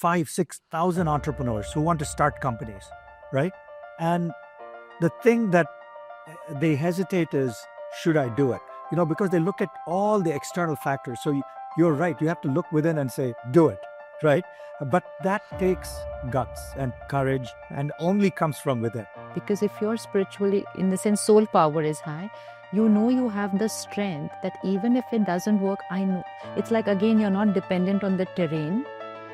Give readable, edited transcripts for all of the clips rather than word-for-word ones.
5, 6,000 entrepreneurs who want to start companies, right? And the thing that they hesitate is, should I do it? Because they look at all the external factors. So you're right. You have to look within and say, do it, right? But that takes guts and courage and only comes from within. Because if you're spiritually, in the sense, soul power is high, you have the strength that even if it doesn't work, I know. It's like, again, you're not dependent on the terrain.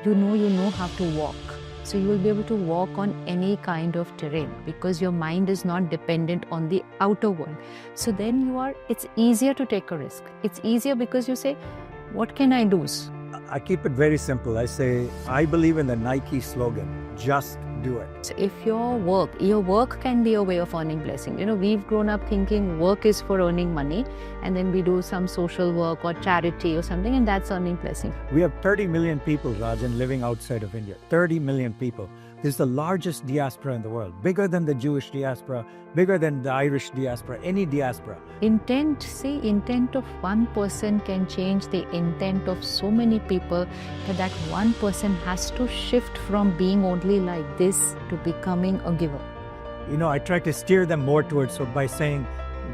You know how to walk. So you will be able to walk on any kind of terrain because your mind is not dependent on the outer world. So then it's easier to take a risk. It's easier because you say, what can I do? I keep it very simple. I say, I believe in the Nike slogan, just do it. So if your work can be a way of earning blessing. We've grown up thinking work is for earning money, and then we do some social work or charity or something, and that's earning blessing. We have 30 million people, Rajan, living outside of India. 30 million people. This is the largest diaspora in the world, bigger than the Jewish diaspora, bigger than the Irish diaspora, any diaspora. Intent of one person can change the intent of so many people, that one person has to shift from being only like this to becoming a giver. I try to steer them more towards, so by saying,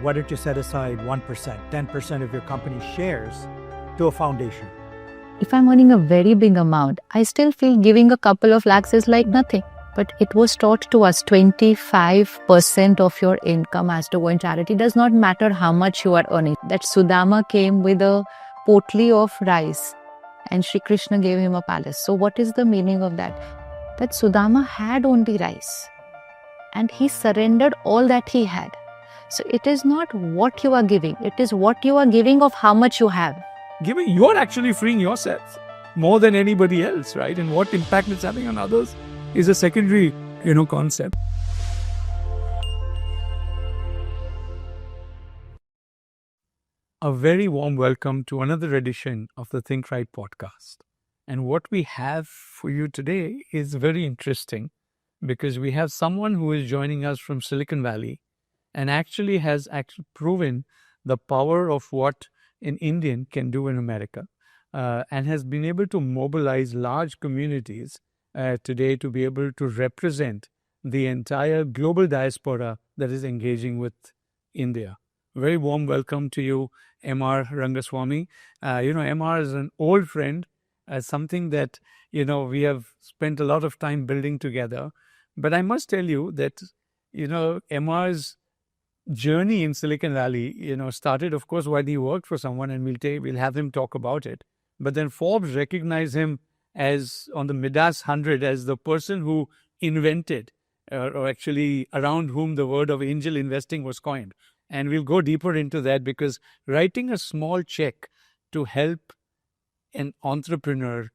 why don't you set aside 1%, 10% of your company shares to a foundation? If I'm earning a very big amount, I still feel giving a couple of lakhs is like nothing. But it was taught to us 25% of your income has to go in charity. It does not matter how much you are earning. That Sudama came with a potli of rice and Shri Krishna gave him a palace. So what is the meaning of that? That Sudama had only rice and he surrendered all that he had. So it is not what you are giving. It is what you are giving of how much you have. Giving, you're actually freeing yourself more than anybody else, right? And what impact it's having on others is a secondary, concept. A very warm welcome to another edition of the ThinkRight Podcast. And what we have for you today is very interesting because we have someone who is joining us from Silicon Valley and actually has proven the power of what an Indian can do in America and has been able to mobilize large communities today to be able to represent the entire global diaspora that is engaging with India. Very warm welcome to you, M.R. Rangaswami. M.R. is an old friend, something that, we have spent a lot of time building together. But I must tell you that, M.R.'s journey in Silicon Valley, started, of course, while he worked for someone, and we'll have him talk about it. But then Forbes recognized him as on the Midas 100 as the person who invented, or actually around whom the word of angel investing was coined. And we'll go deeper into that because writing a small check to help an entrepreneur,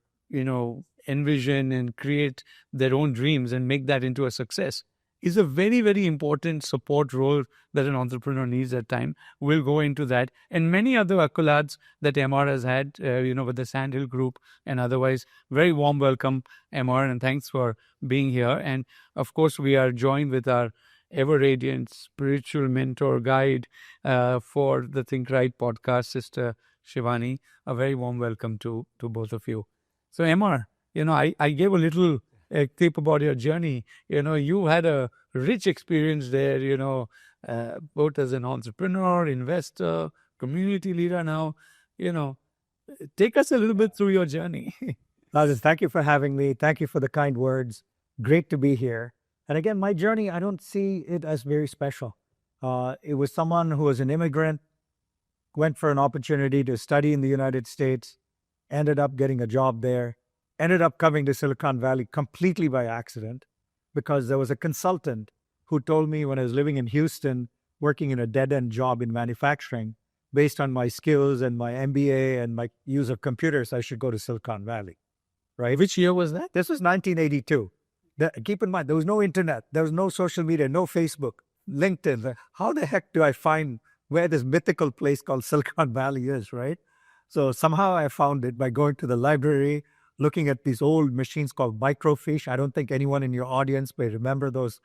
envision and create their own dreams and make that into a success is a very, very important support role that an entrepreneur needs at time. We'll go into that and many other accolades that MR has had, with the Sandhill Group and otherwise. Very warm welcome, MR, and thanks for being here. And of course, we are joined with our ever-radiant spiritual mentor guide for the ThinkRight Podcast, Sister Shivani. A very warm welcome to both of you. So, MR, I gave a little tip about your journey. You had a rich experience there, both as an entrepreneur, investor, community leader now. Take us a little bit through your journey. Rajan, thank you for having me. Thank you for the kind words. Great to be here. And again, my journey, I don't see it as very special. It was someone who was an immigrant, went for an opportunity to study in the United States, ended up getting a job there, ended up coming to Silicon Valley completely by accident because there was a consultant who told me when I was living in Houston, working in a dead-end job in manufacturing, based on my skills and my MBA and my use of computers, I should go to Silicon Valley, right? Which year was that? This was 1982. Keep in mind, there was no internet, there was no social media, no Facebook, LinkedIn. How the heck do I find where this mythical place called Silicon Valley is, right? So somehow I found it by going to the library, looking at these old machines called microfiche. I don't think anyone in your audience may remember those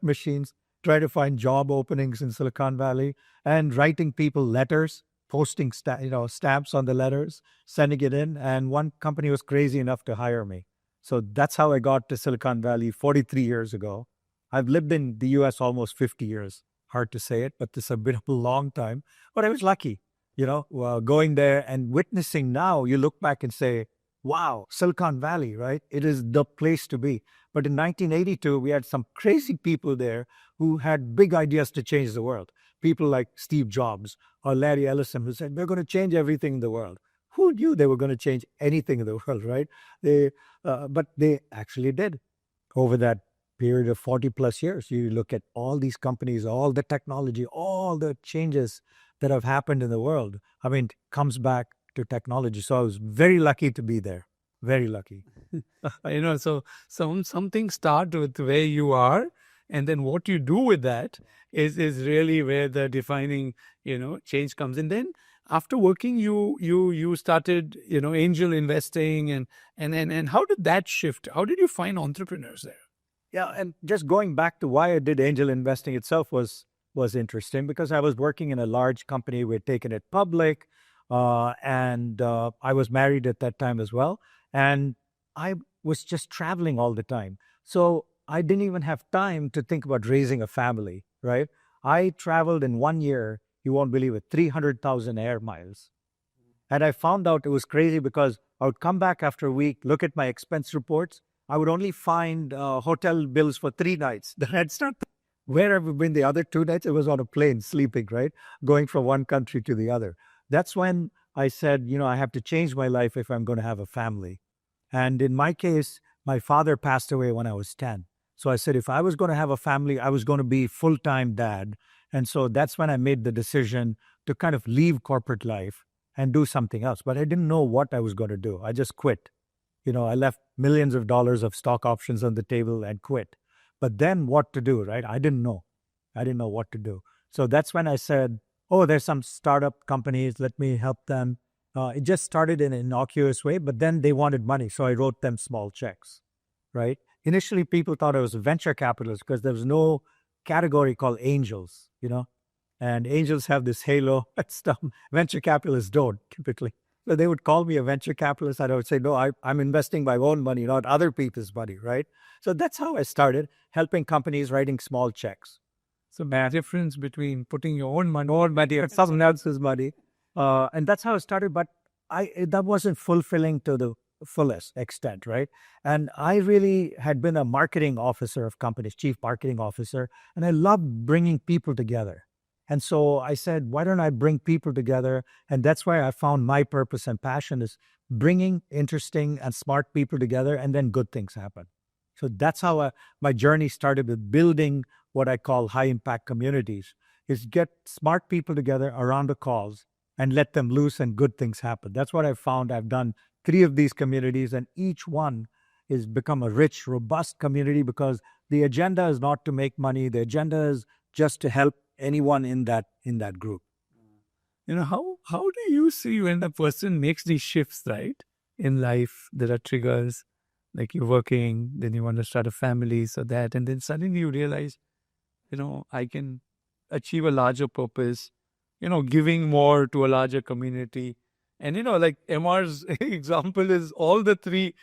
machines. Try to find job openings in Silicon Valley and writing people letters, posting stamps on the letters, sending it in. And one company was crazy enough to hire me. So that's how I got to Silicon Valley 43 years ago. I've lived in the US almost 50 years. Hard to say it, but this has been a long time. But I was lucky, going there and witnessing now, you look back and say, wow, Silicon Valley, right? It is the place to be. But in 1982, we had some crazy people there who had big ideas to change the world. People like Steve Jobs or Larry Ellison who said, we're going to change everything in the world. Who knew they were going to change anything in the world, right? But they actually did over that period of 40 plus years. You look at all these companies, all the technology, all the changes that have happened in the world. I mean, it comes back to technology. So I was very lucky to be there. Very lucky. So some things start with where you are, and then what you do with that is really where the defining, change comes. And then after working, you started, angel investing, and how did that shift? How did you find entrepreneurs there? Yeah, and just going back to why I did angel investing itself was interesting because I was working in a large company. We'd taken it public, and I was married at that time as well. And I was just traveling all the time. So I didn't even have time to think about raising a family, right? I traveled in 1 year, you won't believe it, 300,000 air miles. And I found out it was crazy because I would come back after a week, look at my expense reports. I would only find hotel bills for 3 nights. Then I'd start, where have we been the other 2 nights? It was on a plane, sleeping, right? Going from one country to the other. That's when I said, I have to change my life if I'm going to have a family. And in my case, my father passed away when I was 10. So I said, if I was going to have a family, I was going to be full-time dad. And so that's when I made the decision to kind of leave corporate life and do something else. But I didn't know what I was going to do. I just quit. I left millions of dollars of stock options on the table and quit. But then what to do, right? I didn't know. I didn't know what to do. So that's when I said, oh, there's some startup companies. Let me help them. It just started in an innocuous way, but then they wanted money. So I wrote them small checks, right? Initially, people thought I was a venture capitalist because there was no category called angels, and angels have this halo and stuff. Venture capitalists don't typically. So they would call me a venture capitalist, and I would say, no, I'm investing my own money, not other people's money, right? So that's how I started, helping companies writing small checks. So the difference between putting your own money or someone else's money. And that's how it started, but that wasn't fulfilling to the fullest extent, right? And I really had been a marketing officer of companies, chief marketing officer, and I loved bringing people together. And so I said, why don't I bring people together? And that's why I found my purpose and passion is bringing interesting and smart people together, and then good things happen. So that's how my journey started with building what I call high impact communities, is get smart people together around a cause and let them loose and good things happen. That's what I've found. I've done 3 of these communities, and each one is become a rich, robust community because the agenda is not to make money. The agenda is just to help anyone in that group. How do you see when a person makes these shifts, right? In life, there are triggers, like you're working, then you want to start a family, so that, and then suddenly you realize, I can achieve a larger purpose, giving more to a larger community. And, like MR's example is all the 3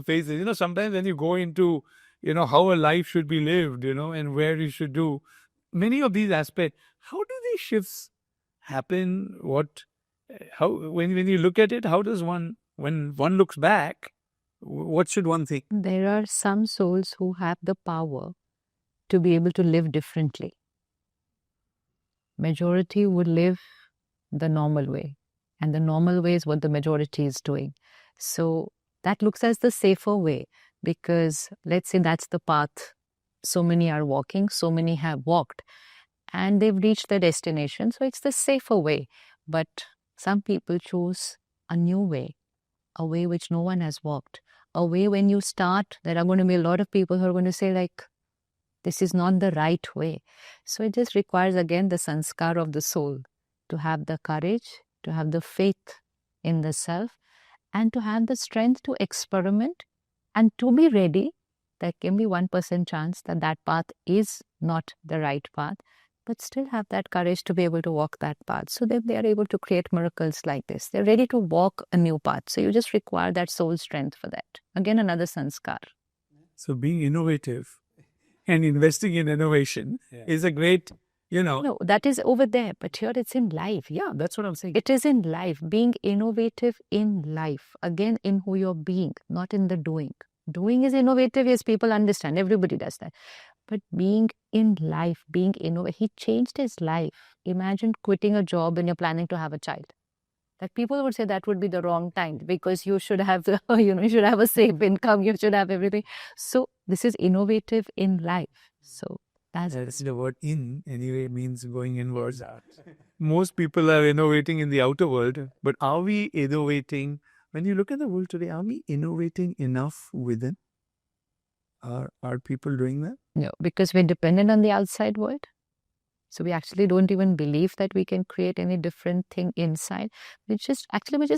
phases. Sometimes when you go into, how a life should be lived, and where you should do many of these aspects, how do these shifts happen? When you look at it, how does when one looks back, what should one think? There are some souls who have the power to be able to live differently. Majority would live the normal way, and the normal way is what the majority is doing. So that looks as the safer way, because let's say that's the path so many are walking, so many have walked, and they've reached their destination. So it's the safer way. But some people choose a new way, a way which no one has walked, a way when you start, there are going to be a lot of people who are going to say like, this is not the right way. So it just requires again the sanskar of the soul to have the courage, to have the faith in the self, and to have the strength to experiment and to be ready. There can be 1% chance that that path is not the right path. but still have that courage to be able to walk that path. So that they are able to create miracles like this. They're ready to walk a new path. So you just require that soul strength for that. Again, another sanskar. So being innovative and investing in innovation is a great, No, that is over there, but here it's in life. Yeah, that's what I'm saying. It is in life, being innovative in life. Again, in who you're being, not in the doing. Doing is innovative, yes, people understand. Everybody does that. But being in life, being innovative, he changed his life. Imagine quitting a job when you're planning to have a child. That people would say that would be the wrong time because you should have, you should have a safe income, you should have everything. So this is innovative in life. So that's the word in anyway means going inwards. Most people are innovating in the outer world, but are we innovating? When you look at the world today, are we innovating enough within? Are people doing that? No, because we're dependent on the outside world. So we actually don't even believe that we can create any different thing inside. We're just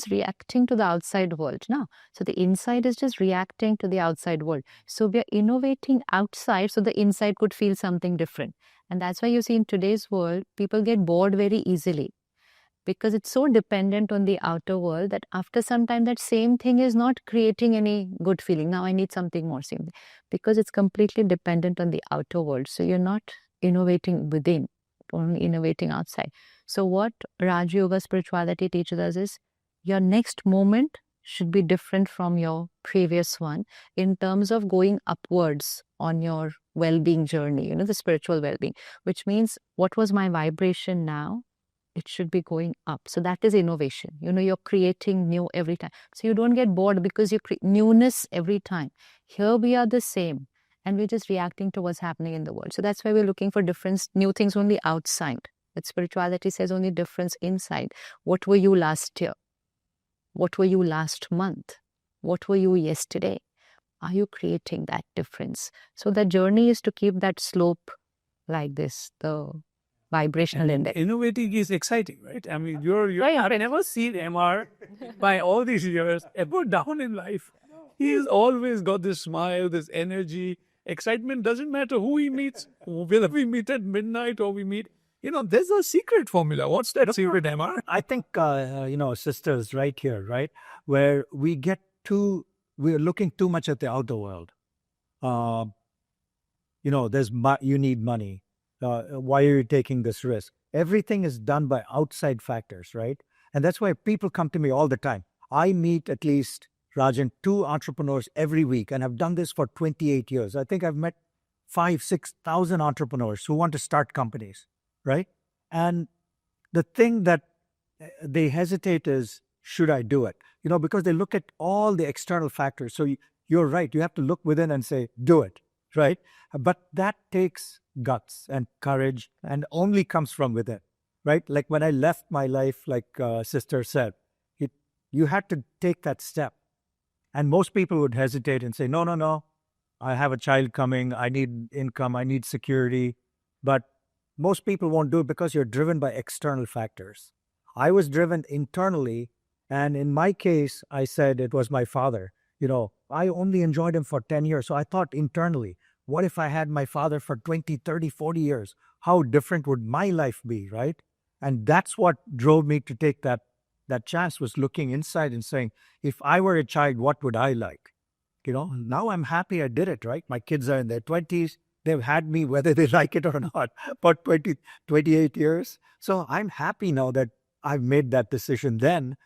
reacting to the outside world now. So the inside is just reacting to the outside world. So we are innovating outside so the inside could feel something different. And that's why you see in today's world, people get bored very easily. Because it's so dependent on the outer world that after some time, that same thing is not creating any good feeling. Now I need something more. Because it's completely dependent on the outer world. So you're not innovating within, only innovating outside. So what Raj Yoga spirituality teaches us is your next moment should be different from your previous one in terms of going upwards on your well-being journey, the spiritual well-being, which means what was my vibration now? It should be going up. So that is innovation. You're creating new every time. So you don't get bored because you create newness every time. Here we are the same. And we're just reacting to what's happening in the world. So that's why we're looking for difference, new things only outside. But spirituality says only difference inside. What were you last year? What were you last month? What were you yesterday? Are you creating that difference? So the journey is to keep that slope like this, the vibrational index. Innovating is exciting, right? I mean, I've never seen MR by all these years ever down in life. He's always got this smile, this energy. Excitement doesn't matter who he meets, whether we meet at midnight or we meet. There's a secret formula. What's that secret, MR? I think, sisters, right here, right, where we're looking too much at the outer world. You need money. Why are you taking this risk? Everything is done by outside factors, right? And that's why people come to me all the time. I meet at least, Rajan, 2 entrepreneurs every week, and I've done this for 28 years. I think I've met 5,000-6,000 entrepreneurs who want to start companies, right? And the thing that they hesitate is, should I do it? Because they look at all the external factors. So you're right. You have to look within and say, do it, right? But that takes guts and courage and only comes from within, right? Like when I left my life, like sister said, you had to take that step. And most people would hesitate and say, no, I have a child coming, I need income, I need security. But most people won't do it because you're driven by external factors. I was driven internally, and in my case, I said it was my father. I only enjoyed him for 10 years, so I thought internally, what if I had my father for 20, 30, 40 years? How different would my life be, right? And that's what drove me to take that chance, was looking inside and saying, if I were a child, what would I like? Now I'm happy I did it, right? My kids are in their 20s. They've had me whether they like it or not for 28 years. So I'm happy now that I've made that decision then,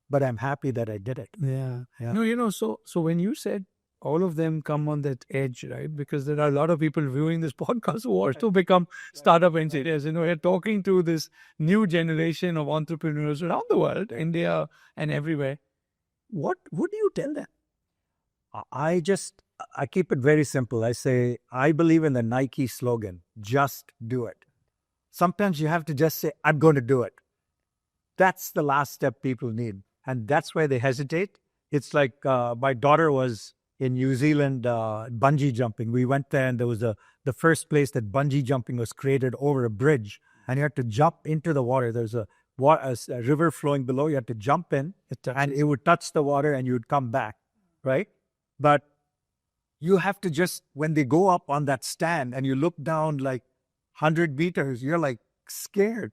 but I'm happy that I did it. Yeah. No, so when you said all of them come on that edge, right? Because there are a lot of people viewing this podcast who want to become startup engineers. We're talking to this new generation of entrepreneurs around the world, India and everywhere. What do you tell them? I keep it very simple. I say, I believe in the Nike slogan, just do it. Sometimes you have to just say, I'm going to do it. That's the last step people need. And that's why they hesitate. It's like my daughter was in New Zealand bungee jumping. We went there and there was the first place that bungee jumping was created over a bridge. And you had to jump into the water. There's a river flowing below. You had to jump in and it would touch the water and you would come back, right? But you have to just, when they go up on that stand and you look down, like 100 meters, you're like scared,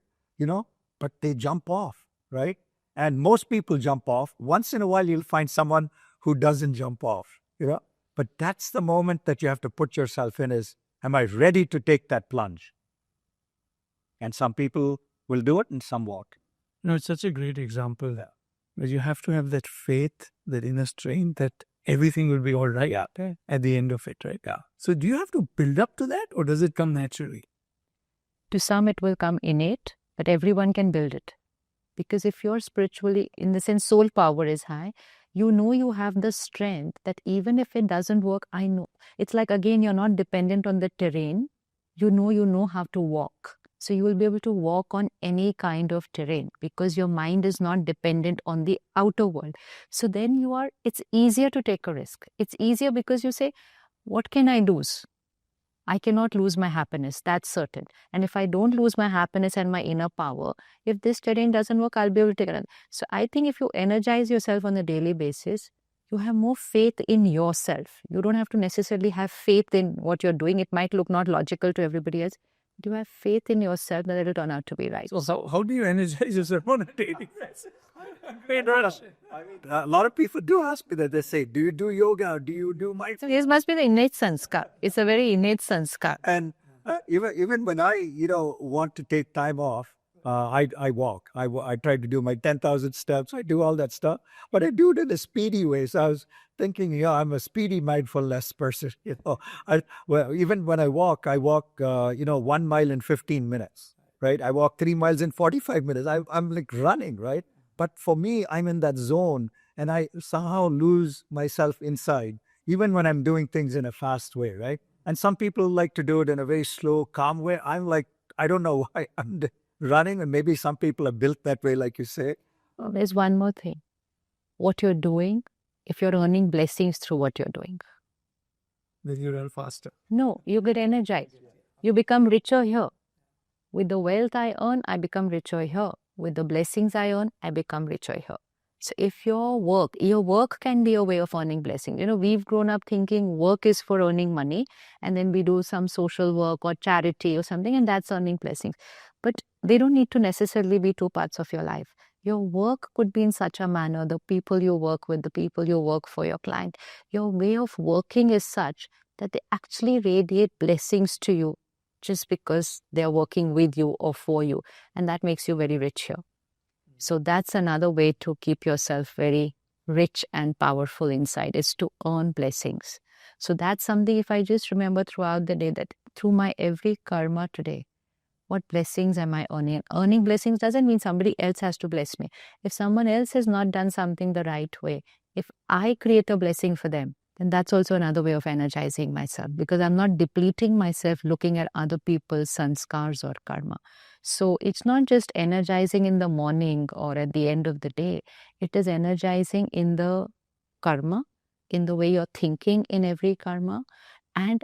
but they jump off, right? And most people jump off. Once in a while, you'll find someone who doesn't jump off. But that's the moment that you have to put yourself in is, am I ready to take that plunge? And some people will do it and some won't. It's such a great example there. But you have to have that faith, that inner strength that everything will be all right at the end of it, right? Yeah. So do you have to build up to that or does it come naturally? To some, it will come innate, but everyone can build it. Because if you're spiritually, in the sense, soul power is high, you have the strength that even if it doesn't work, I know. It's like, again, you're not dependent on the terrain. You know how to walk. So you will be able to walk on any kind of terrain because your mind is not dependent on the outer world. So then it's easier to take a risk. It's easier because you say, what can I lose? I cannot lose my happiness, that's certain. And if I don't lose my happiness and my inner power, if this terrain doesn't work, I'll be able to take it. So I think if you energize yourself on a daily basis, you have more faith in yourself. You don't have to necessarily have faith in what you're doing. It might look not logical to everybody else. Do you have faith in yourself that it'll turn out to be right? So how do you energize yourself on a daily basis? A lot of people do ask me that. They say, do you do yoga? Do you do mindfulness? So this must be the innate sanskar. It's a very innate sanskar. And even when I, want to take time off, I walk. I try to do my 10,000 steps. I do all that stuff, but I do it in a speedy way. So I was thinking, I'm a speedy mindfulness person. Even when I walk, 1 mile in 15 minutes, right? I walk 3 miles in 45 minutes. I'm like running, right? But for me, I'm in that zone and I somehow lose myself inside, even when I'm doing things in a fast way, right? And some people like to do it in a very slow, calm way. I'm like, I don't know why I'm running, and maybe some people are built that way, like you say. Well, there's one more thing. What you're doing, if you're earning blessings through what you're doing. Then you run faster. No, you get energized. You become richer here. With the wealth I earn, I become richer here. With the blessings I earn, I become richer here. So if your work can be a way of earning blessings. We've grown up thinking work is for earning money, and then we do some social work or charity or something, and that's earning blessings. But they don't need to necessarily be two parts of your life. Your work could be in such a manner, the people you work with, the people you work for, your client, your way of working is such that they actually radiate blessings to you just because they're working with you or for you. And that makes you very rich here. So that's another way to keep yourself very rich and powerful inside, is to earn blessings. So that's something, if I just remember throughout the day, that through my every karma today, what blessings am I earning? Earning blessings doesn't mean somebody else has to bless me. If someone else has not done something the right way, if I create a blessing for them, then that's also another way of energizing myself, because I'm not depleting myself looking at other people's sanskars or karma. So it's not just energizing in the morning or at the end of the day. It is energizing in the karma, in the way you're thinking in every karma, and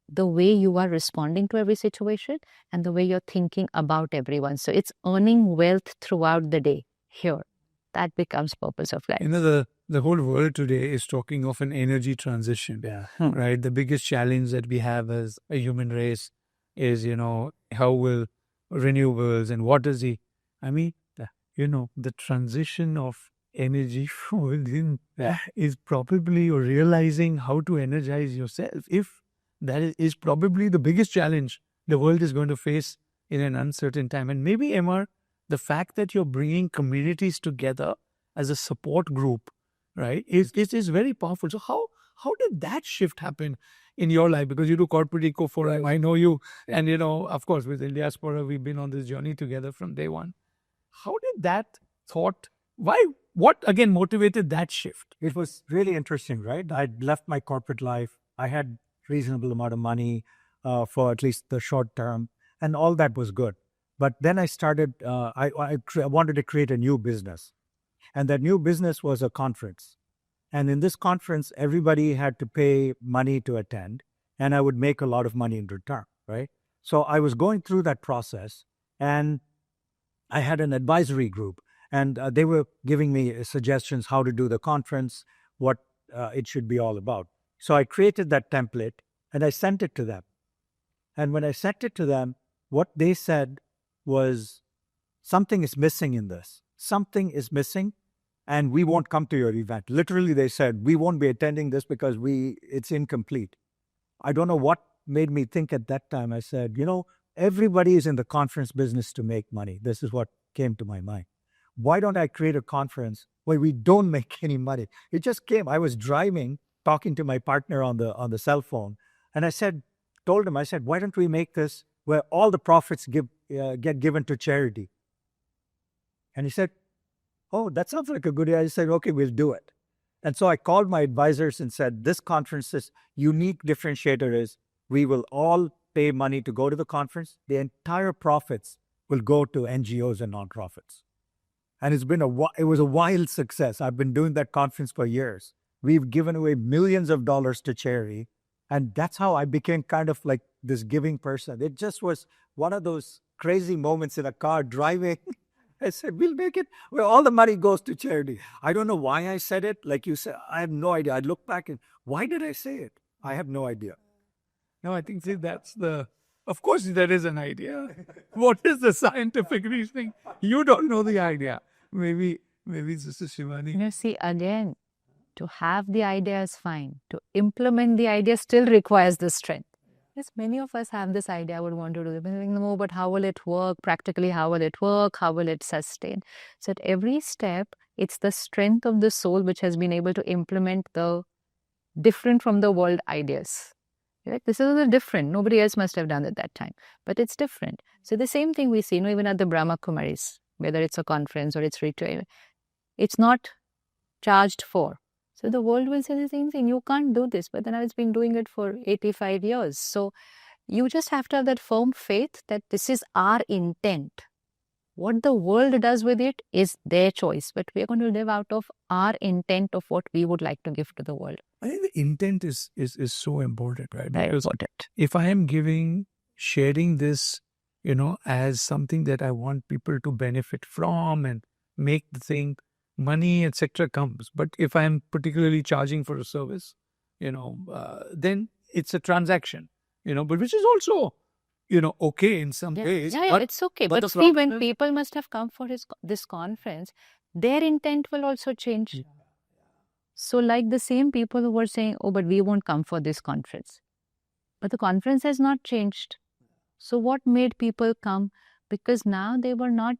the way you are responding to every situation, and the way you're thinking about everyone. So it's earning wealth throughout the day here. That becomes purpose of life. The whole world today is talking of an energy transition, right? The biggest challenge that we have as a human race is, how will renewables and what does the transition of energy within is probably you're realizing how to energize yourself. If that is probably the biggest challenge the world is going to face in an uncertain time. And maybe, Emma, the fact that you're bringing communities together as a support group, right, is very powerful. So how did that shift happen in your life? Because you do corporate eco-forum, I know you, and of course with Indiaspora, we've been on this journey together from day one. How did that thought, what again motivated that shift? It was really interesting, right? I'd left my corporate life. I had reasonable amount of money for at least the short term, and all that was good. But then I started, I wanted to create a new business. And that new business was a conference. And in this conference, everybody had to pay money to attend, and I would make a lot of money in return, right? So I was going through that process, and I had an advisory group, and they were giving me suggestions how to do the conference, what it should be all about. So I created that template, and I sent it to them. And when I sent it to them, what they said was, something is missing in this. Something is missing, and we won't come to your event. Literally, they said, we won't be attending this because it's incomplete. I don't know what made me think at that time. I said, everybody is in the conference business to make money. This is what came to my mind. Why don't I create a conference where we don't make any money? It just came. I was driving, talking to my partner on the cell phone, and I told him, why don't we make this where all the profits get given to charity? And he said, oh, that sounds like a good idea. I said, okay, we'll do it. And so I called my advisors and said, this conference's unique differentiator is we will all pay money to go to the conference. The entire profits will go to NGOs and nonprofits. And it was a wild success. I've been doing that conference for years. We've given away millions of dollars to charity. And that's how I became kind of like this giving person. It just was one of those crazy moments in a car driving. I said, we'll make it where all the money goes to charity. I don't know why I said it. Like you said, I have no idea. I look back and why did I say it? I have no idea. No, I think, of course there is an idea. What is the scientific reasoning? You don't know the idea. Maybe Sister Shivani. See, again, to have the idea is fine. To implement the idea still requires the strength. Yes, many of us have this idea, I would want to do it. No, but how will it work? Practically, how will it work? How will it sustain? So at every step, it's the strength of the soul which has been able to implement the different from the world ideas. Right? This is different. Nobody else must have done it that time, but it's different. So the same thing we see, even at the Brahma Kumaris, whether it's a conference or it's retreat, it's not charged for. So the world will say the same thing. You can't do this, but then I've been doing it for 85 years. So you just have to have that firm faith that this is our intent. What the world does with it is their choice, but we are going to live out of our intent of what we would like to give to the world. I think the intent is so important, right? Very because important. If I am sharing this, as something that I want people to benefit from and make the thing, money, etc. comes. But if I am particularly charging for a service, then it's a transaction, but which is also, okay in some ways. Yeah, it's okay. But see, when people must have come for this conference, their intent will also change. Yeah. So like the same people who were saying, oh, but we won't come for this conference. But the conference has not changed. So what made people come? Because now they were not,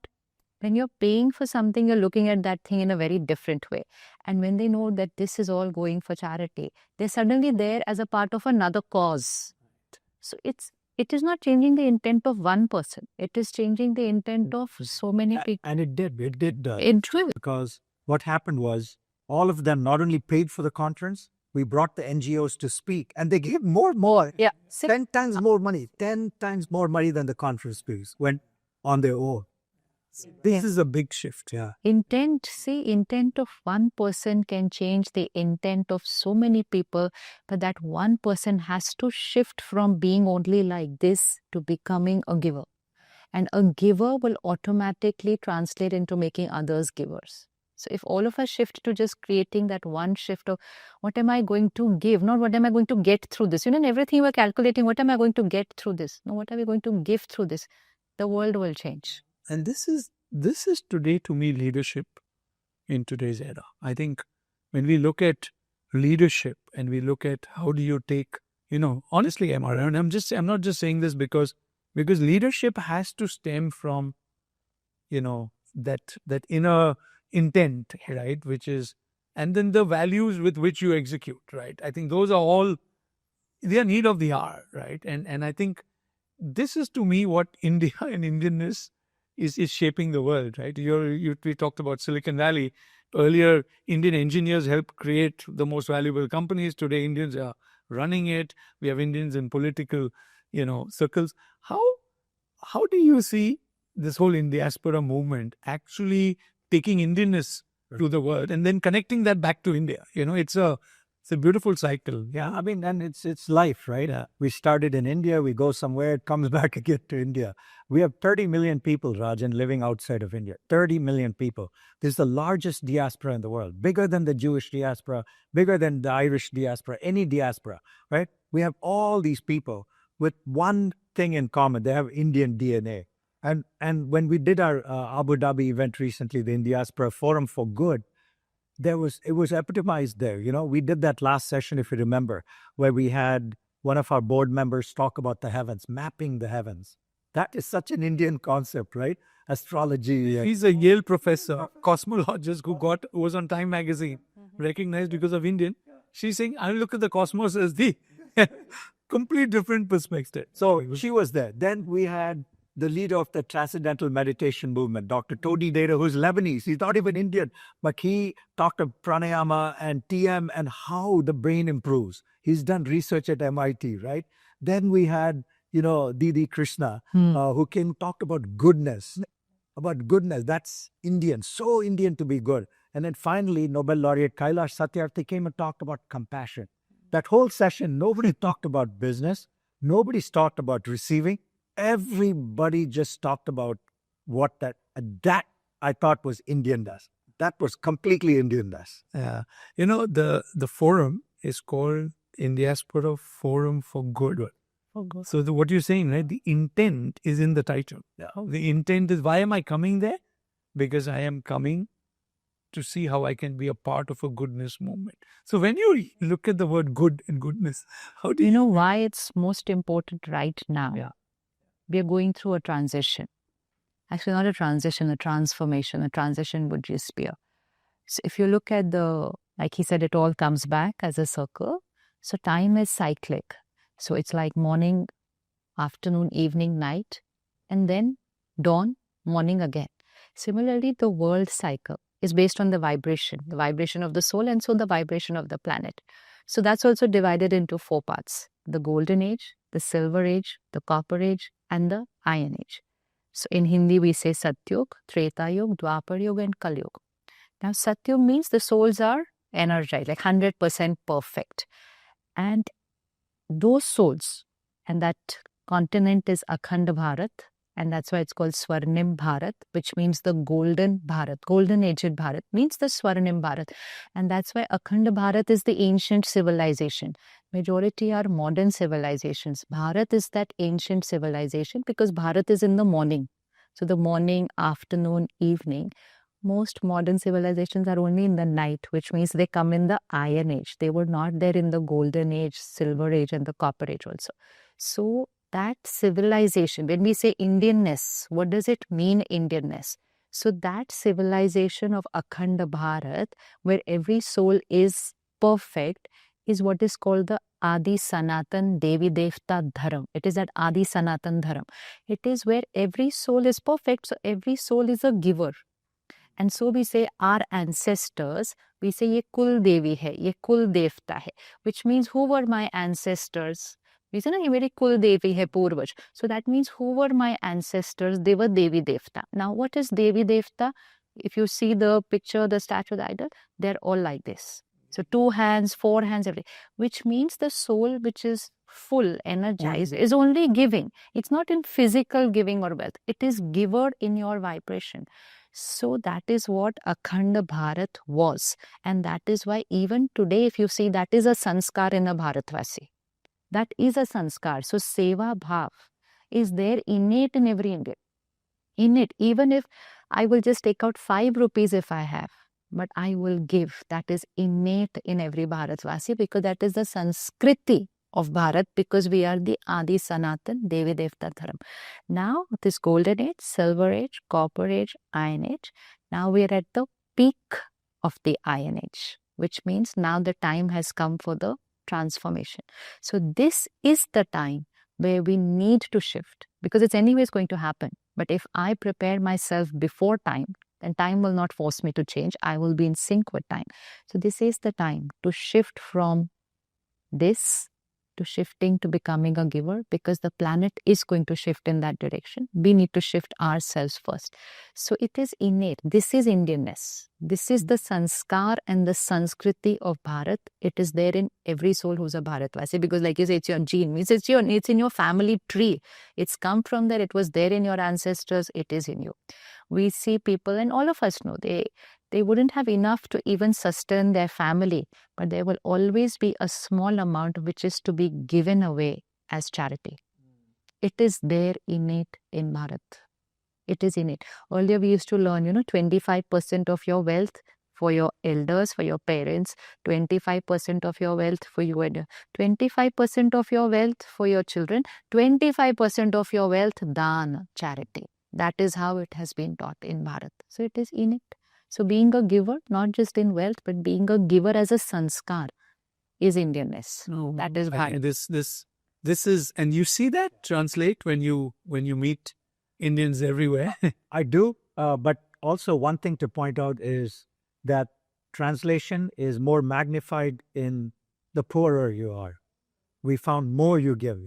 when you're paying for something, you're looking at that thing in a very different way. And when they know that this is all going for charity, they're suddenly there as a part of another cause. So it is not changing the intent of one person. It is changing the intent of so many people. And it did. It did. It did. Because what happened was, all of them not only paid for the conference, we brought the NGOs to speak, and they gave more. Yeah. 10 times more money. 10 times more money than the conference fees went on their own. This is a big shift, yeah. Intent of one person can change the intent of so many people, but that one person has to shift from being only like this to becoming a giver. And a giver will automatically translate into making others givers. So if all of us shift to just creating that one shift of what am I going to give, not what am I going to get through this. In everything we're calculating, what am I going to get through this? No, what are we going to give through this? The world will change. And this is today, to me, leadership in today's era. I think when we look at leadership and we look at how do you take, honestly, MR, and I'm not just saying this because leadership has to stem from, that inner intent, right? Which is, and then the values with which you execute, right? I think those are all, they are need of the hour, right? And I think this is, to me, what India and Indianness is shaping the world, right? We talked about Silicon Valley. Earlier, Indian engineers helped create the most valuable companies. Today, Indians are running it. We have Indians in political, circles. How do you see this whole Indiaspora movement actually taking Indianness to the world and then connecting that back to India? It's a beautiful cycle. Yeah, I mean, and it's life, right? Yeah. We started in India, we go somewhere, it comes back again to India. We have 30 million people, Rajan, living outside of India. 30 million people. This is the largest diaspora in the world, bigger than the Jewish diaspora, bigger than the Irish diaspora, any diaspora, right? We have all these people with one thing in common. They have Indian DNA. And when we did our Abu Dhabi event recently, the Indiaspora Forum for Good, it was epitomized there. We did that last session, if you remember, where we had one of our board members talk about the heavens, mapping the heavens. That is such an Indian concept, right? Astrology. He's a Yale professor, cosmologist who was on Time magazine, recognized because of Indian. She's saying, I look at the cosmos as the complete different perspective. So she was there. Then we had the leader of the Transcendental Meditation Movement, Dr. Todi Data, who's Lebanese. He's not even Indian, but he talked of pranayama and TM and how the brain improves. He's done research at MIT, right? Then we had, Didi Krishna, who talked about goodness. That's Indian, so Indian to be good. And then finally, Nobel laureate Kailash Satyarthi came and talked about compassion. That whole session, nobody talked about business. Nobody's talked about receiving. Everybody just talked about what that I thought was Indianness. That was completely Indianness. Yeah. The forum is called Indiaspora Forum for Good. So what you're saying, right? The intent is in the title. Yeah. The intent is, why am I coming there? Because I am coming to see how I can be a part of a goodness movement. So when you look at the word good and goodness, how do you know why it's most important right now? Yeah. We are going through a transition. Actually, not a transition, a transformation. A transition would just be So if you look at like he said, it all comes back as a circle. So time is cyclic. So it's like morning, afternoon, evening, night, and then dawn, morning again. Similarly, the world cycle is based on the vibration of the soul, and so the vibration of the planet. So that's also divided into 4 parts: the golden age, the silver age, the copper age, and the iron age. So in Hindi, we say Satyug, Treta Yug, Dwapar Yug, and Kal Yug. Now, Satyug means the souls are energized, like 100% perfect. And those souls, and that continent is Akhand Bharat, and that's why it's called Swarnim Bharat, which means the golden Bharat. Golden aged Bharat means the Swarnim Bharat. And that's why Akhand Bharat is the ancient civilization. Majority are modern civilizations. Bharat is that ancient civilization because Bharat is in the morning. So the morning, afternoon, evening. Most modern civilizations are only in the night, which means they come in the Iron Age. They were not there in the Golden Age, Silver Age, and the Copper Age also. So that civilization, when we say Indianness, what does it mean, Indianness? So that civilization of Akhand Bharat, where every soul is perfect, is what is called the Adi Sanatan Devi Devta Dharam. It is that Adi Sanatan Dharam. It is where every soul is perfect, so every soul is a giver. And so we say our ancestors, we say ye Kul Devi hai, ye Kul Devta hai, which means who were my ancestors? We say na ye mere Kul Devi hai Purvaj. So that means who were my ancestors? They were Devi Devta. Now what is Devi Devta? If you see the picture, the statue, the idol, they're all like this. So 2 hands, 4 hands, everything. Which means the soul which is full, energized, is only giving. It's not in physical giving or wealth. It is giver in your vibration. So that is what Akhand Bharat was. And that is why even today, if you see, that is a sanskar in a Bharatvasi. That is a sanskar. So Seva Bhav is there innate in every Indian. Innate. Even if I will just take out 5 rupees if I have, but I will give. That is innate in every Bharatvasi because that is the Sanskriti of Bharat, because we are the Adi Sanatan Devi Devta Dharam. Now, this golden age, silver age, copper age, iron age, now we are at the peak of the iron age, which means now the time has come for the transformation. So this is the time where we need to shift, because it's anyways going to happen. But if I prepare myself before time, then time will not force me to change. I will be in sync with time. So this is the time to shift from this to shifting to becoming a giver, because the planet is going to shift in that direction. We need to shift ourselves first. So it is innate. This is Indianness. This is the sanskar and the Sanskriti of Bharat. It is there in every soul who's a Bharatvasi, because like you say, it's your gene. It's in your family tree. It's come from there. It was there in your ancestors. It is in you. We see people, and all of us know, they wouldn't have enough to even sustain their family, but there will always be a small amount which is to be given away as charity. It is there innate in Bharat. It is innate. Earlier we used to learn, 25% of your wealth for your elders, for your parents, 25% of your wealth for you and 25% of your wealth for your children, 25% of your wealth, dan, charity. That is how it has been taught in Bharat. So it is innate. So being a giver, not just in wealth, but being a giver as a sanskar is Indianness. No, That is Bharat. This is, and you see that translate when you meet Indians everywhere. I do, but also one thing to point out is that translation is more magnified in the poorer you are. We found more you give,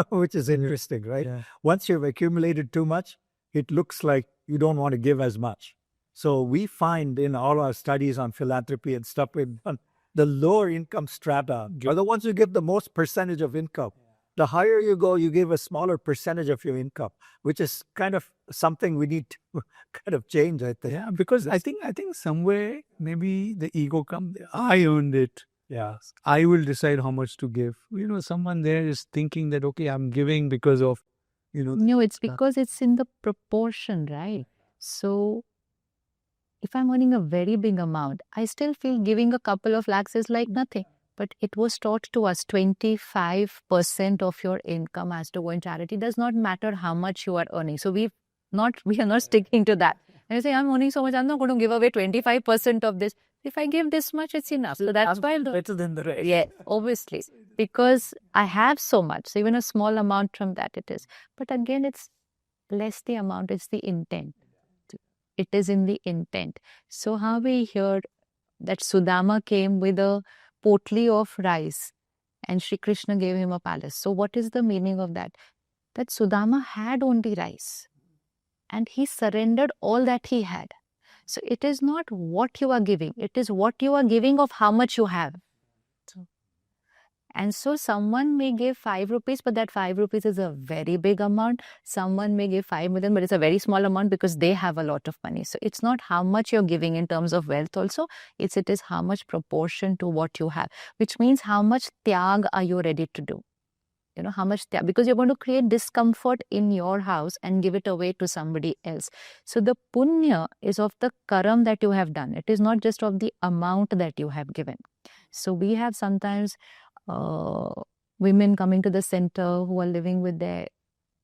which is interesting, right? Yeah. Once you've accumulated too much, it looks like you don't want to give as much. So we find in all our studies on philanthropy and stuff, the lower income strata are the ones who give the most percentage of income. The higher you go, you give a smaller percentage of your income, which is kind of something we need to kind of change, I think. Yeah, because I think somewhere maybe the ego comes. I earned it. Yeah. I will decide how much to give. Someone there is thinking that, okay, I'm giving because of, No, it's because it's in the proportion, right? So if I'm earning a very big amount, I still feel giving a couple of lakhs is like nothing. But it was taught to us 25% of your income has to go in charity. Does not matter how much you are earning. So we are not sticking to that. And you say, I'm earning so much, I'm not going to give away 25% of this. If I give this much, it's enough. So that's why better than the rest. Yeah, obviously. Because I have so much. So even a small amount from that it is. But again, it's less the amount, it's the intent. It is in the intent. So how we hear that Sudama came with a potli of rice and Shri Krishna gave him a palace. So what is the meaning of that? That Sudama had only rice and he surrendered all that he had. So it is not what you are giving, it is what you are giving of how much you have. And so someone may give 5 rupees, but that 5 rupees is a very big amount. Someone may give 5 million, but it's a very small amount because they have a lot of money. So it's not how much you're giving in terms of wealth also. It is how much proportion to what you have, which means how much tyag are you ready to do? How much tyag, because you're going to create discomfort in your house and give it away to somebody else. So the punya is of the karam that you have done. It is not just of the amount that you have given. So we have sometimes women coming to the center who are living with their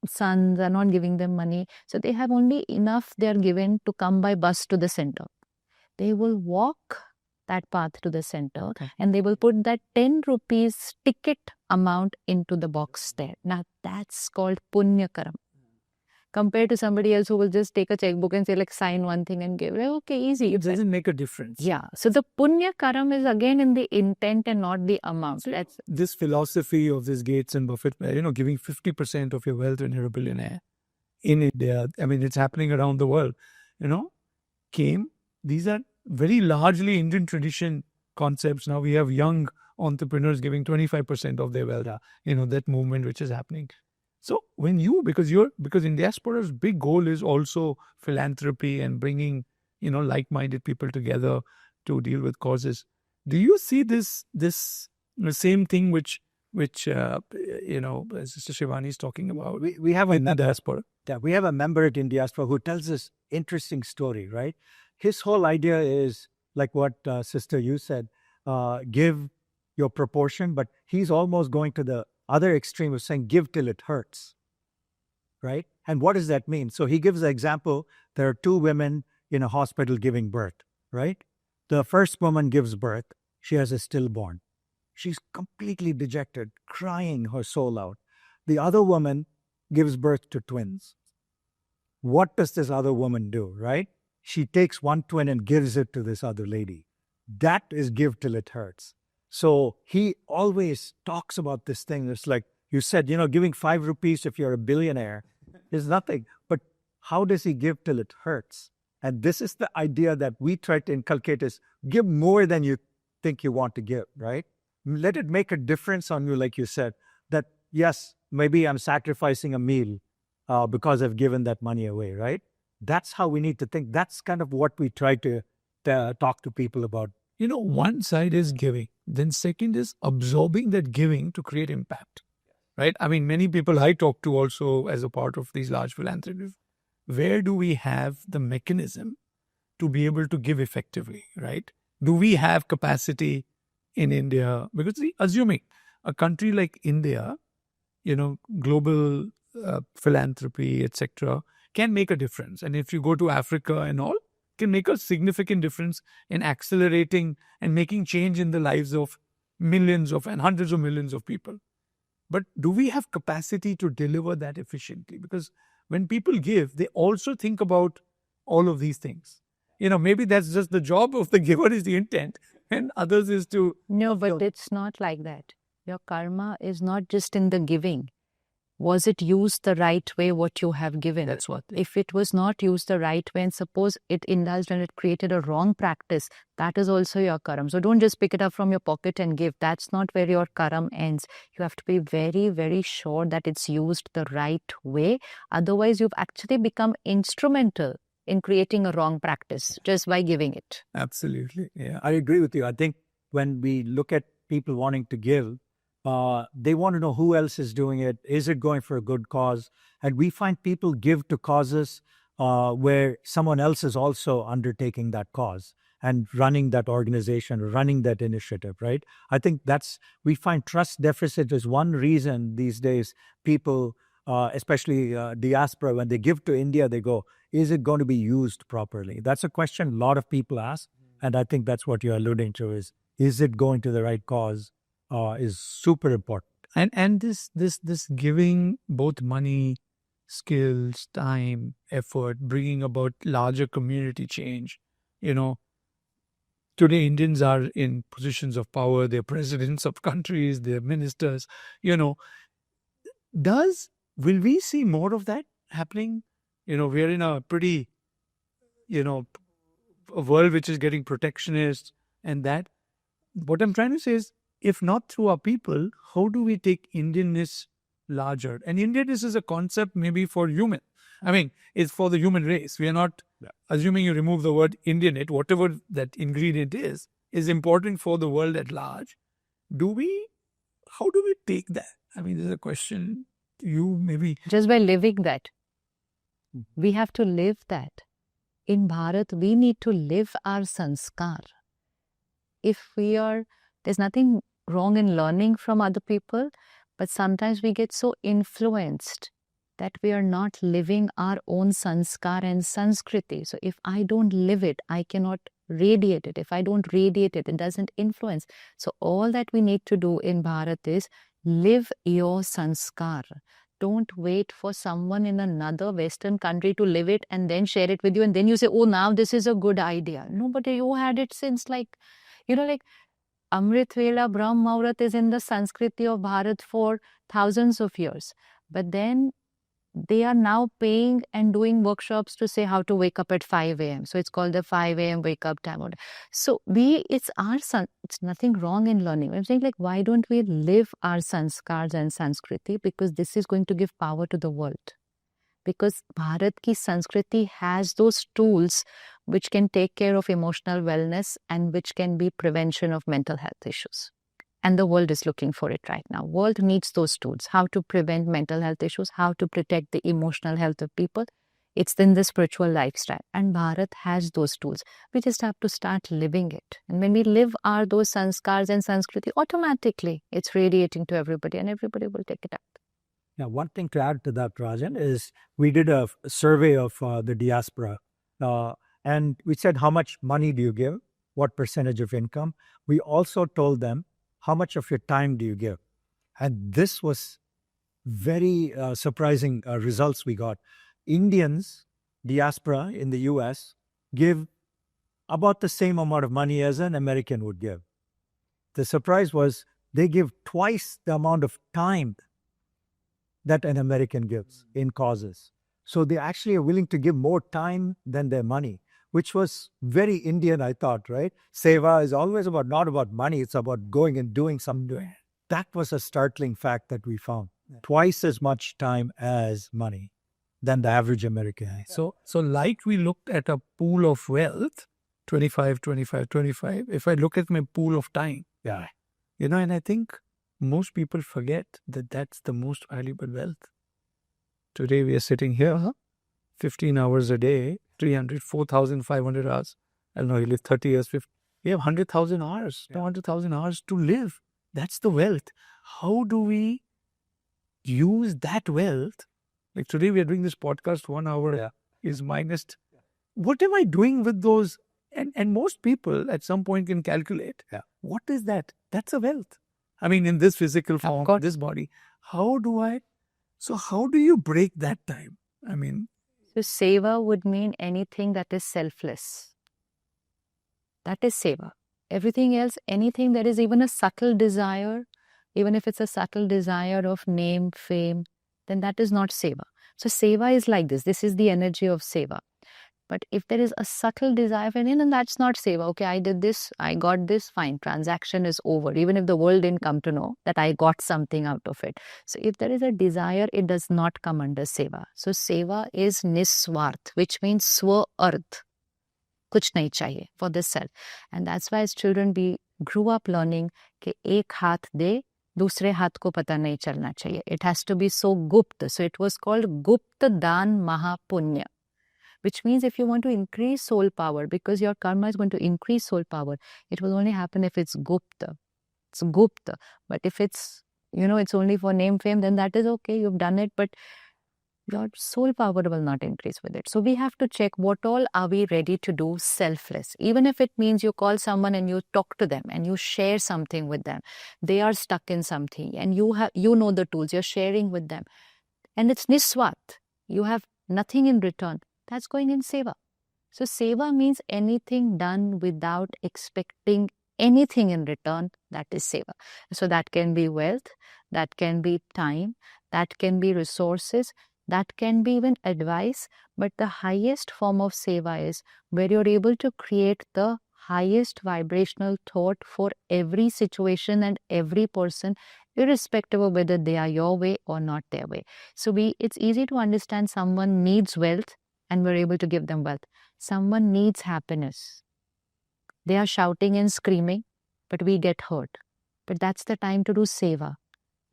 sons, are not giving them money. So they have only enough they are given to come by bus to the center. They will walk that path to the center and they will put that 10 rupees ticket amount into the box there. Now that's called punya karam. Compared to somebody else who will just take a checkbook and say like sign one thing and give. Okay, easy. It doesn't make a difference. Yeah. So the punya karam is again in the intent and not the amount. That's this philosophy of this Gates and Buffett, giving 50% of your wealth when you're a billionaire in India. I mean, it's happening around the world. Came. These are very largely Indian tradition concepts. Now we have young entrepreneurs giving 25% of their wealth. That movement which is happening. So when because Indiaspora's big goal is also philanthropy and bringing, like-minded people together to deal with causes. Do you see this the same thing which Sister Shivani is talking about? We have in the diaspora. Yeah, we have a member at Indiaspora who tells this interesting story, right? His whole idea is like what Sister you said, give your proportion, but he's almost going to the other extreme of saying give till it hurts, right? And what does that mean? So he gives the example, there are 2 women in a hospital giving birth, right? The first woman gives birth, she has a stillborn. She's completely dejected, crying her soul out. The other woman gives birth to twins. What does this other woman do, right? She takes one twin and gives it to this other lady. That is give till it hurts. So he always talks about this thing. It's like you said, giving 5 rupees if you're a billionaire is nothing. But how does he give till it hurts? And this is the idea that we try to inculcate is give more than you think you want to give, right? Let it make a difference on you, like you said, that yes, maybe I'm sacrificing a meal because I've given that money away, right? That's how we need to think. That's kind of what we try to talk to people about. One side is giving. Then second is absorbing that giving to create impact. right? I mean, many people I talk to also as a part of these large philanthropies, where do we have the mechanism to be able to give effectively, right? Do we have capacity in India? Because assuming a country like India, global philanthropy, etc., can make a difference. And if you go to Africa and all, can make a significant difference in accelerating and making change in the lives of millions of and hundreds of millions of people. But do we have capacity to deliver that efficiently? Because when people give, they also think about all of these things. Maybe that's just the job of the giver is the intent, and others is to... No, but it's not like that. Your karma is not just in the giving. Was it used the right way, what you have given? That's what. If it was not used the right way, and suppose it indulged and it created a wrong practice, that is also your karam. So don't just pick it up from your pocket and give. That's not where your karam ends. You have to be very, very sure that it's used the right way. Otherwise, you've actually become instrumental in creating a wrong practice just by giving it. Absolutely. Yeah. I agree with you. I think when we look at people wanting to give, they want to know who else is doing it. Is it going for a good cause? And we find people give to causes where someone else is also undertaking that cause and running that organization, running that initiative, right? I think we find trust deficit is one reason these days people, especially diaspora, when they give to India, they go, is it going to be used properly? That's a question a lot of people ask. And I think that's what you're alluding to is it going to the right cause? Is super important. And this giving both money, skills, time, effort, bringing about larger community change. Today Indians are in positions of power. They're presidents of countries. They're ministers. Will we see more of that happening? We're in a pretty, a world which is getting protectionist, and that. What I'm trying to say is, if not through our people, how do we take Indianness larger? And Indianness is a concept maybe for human. I mean, it's for the human race. We are not assuming you remove the word Indiannate, whatever that ingredient is important for the world at large. How do we take that? I mean, there's a question you maybe... Just by living that. We have to live that. In Bharat, we need to live our sanskar. There's nothing wrong in learning from other people, but sometimes we get so influenced that we are not living our own sanskar and sanskriti. So if I don't live it, I cannot radiate it. If I don't radiate it, it doesn't influence. So all that we need to do in Bharat is live your sanskar. Don't wait for someone in another Western country to live it and then share it with you. And then you say, oh, now this is a good idea. No, but you had it since Amrit Vela Brahm Muhurat is in the Sanskriti of Bharat for thousands of years. But then they are now paying and doing workshops to say how to wake up at 5 a.m. So it's called the 5 a.m. wake up time. So it's nothing wrong in learning. I'm saying why don't we live our sanskars and Sanskriti? Because this is going to give power to the world. Because Bharat ki Sanskriti has those tools which can take care of emotional wellness and which can be prevention of mental health issues. And the world is looking for it right now. World needs those tools. How to prevent mental health issues, how to protect the emotional health of people. It's in the spiritual lifestyle. And Bharat has those tools. We just have to start living it. And when we live those sanskars and Sanskriti, automatically it's radiating to everybody and everybody will take it up. Now, one thing to add to that, Rajan, is we did a survey of the diaspora. And we said, how much money do you give? What percentage of income? We also told them, how much of your time do you give? And this was very surprising results we got. Indians, diaspora in the US, give about the same amount of money as an American would give. The surprise was they give twice the amount of time that an American gives in causes. So they actually are willing to give more time than their money, which was very Indian, I thought, right? Seva is always not about money. It's about going and doing something. That was a startling fact that we found. Twice as much time as money than the average American. So like we looked at a pool of wealth, 25, 25, 25. If I look at my pool of time, and I think most people forget that that's the most valuable wealth. Today we are sitting here, 15 hours a day, 4,500 hours. I don't know, you live 30 years, 50. We have 100,000 hours, 200,000 hours to live. That's the wealth. How do we use that wealth? Like today we are doing this podcast, 1 hour is minus. What am I doing with those? And most people at some point can calculate, what is that? That's a wealth. I mean, in this physical form, this body. How do you break that time? I mean. So Seva would mean anything that is selfless. That is Seva. Everything else, anything that is even a subtle desire, even if it's a subtle desire of name, fame, then that is not Seva. So Seva is like this. This is the energy of Seva. But if there is a subtle desire for it, then that's not Seva. Okay, I did this, I got this, fine, transaction is over. Even if the world didn't come to know that I got something out of it. So if there is a desire, it does not come under Seva. So Seva is Niswarth, which means Swa-arth. Kuch nahi chahiye for this self. And that's why as children we grew up learning कि एक हाथ दे, दूसरे हाथ को पता नहीं चलना चाहिए. It has to be so gupt. So it was called Gupta Dan Mahapunya. Which means if you want to increase soul power, because your karma is going to increase soul power, it will only happen if it's Gupta. It's Gupta. But if it's, it's only for name, fame, then that is okay. You've done it, but your soul power will not increase with it. So we have to check what all are we ready to do selfless. Even if it means you call someone and you talk to them and you share something with them. They are stuck in something and you know the tools, you're sharing with them. And it's Niswat. You have nothing in return. That's going in Seva. So Seva means anything done without expecting anything in return. That is Seva. So that can be wealth, that can be time, that can be resources, that can be even advice. But the highest form of Seva is where you're able to create the highest vibrational thought for every situation and every person, irrespective of whether they are your way or not their way. So it's easy to understand someone needs wealth and we're able to give them wealth. Someone needs happiness. They are shouting and screaming, but we get hurt. But that's the time to do Seva.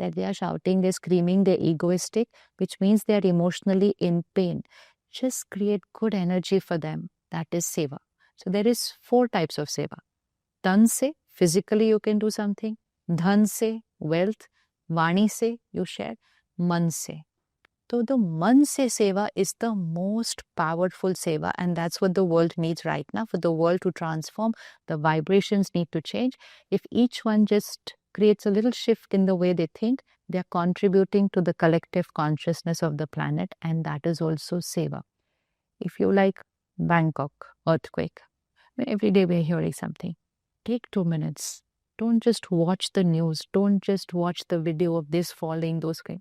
That they are shouting, they're screaming, they're egoistic, which means they're emotionally in pain. Just create good energy for them. That is Seva. So there is 4 types of Seva. Tan se, physically you can do something. Dhan se, wealth. Vani se, you share. Man se. So the man se Seva is the most powerful Seva, and that's what the world needs right now. For the world to transform, the vibrations need to change. If each one just creates a little shift in the way they think, they're contributing to the collective consciousness of the planet, and that is also Seva. If you like Bangkok, earthquake, every day we're hearing something. Take 2 minutes. Don't just watch the news. Don't just watch the video of this falling, those kind.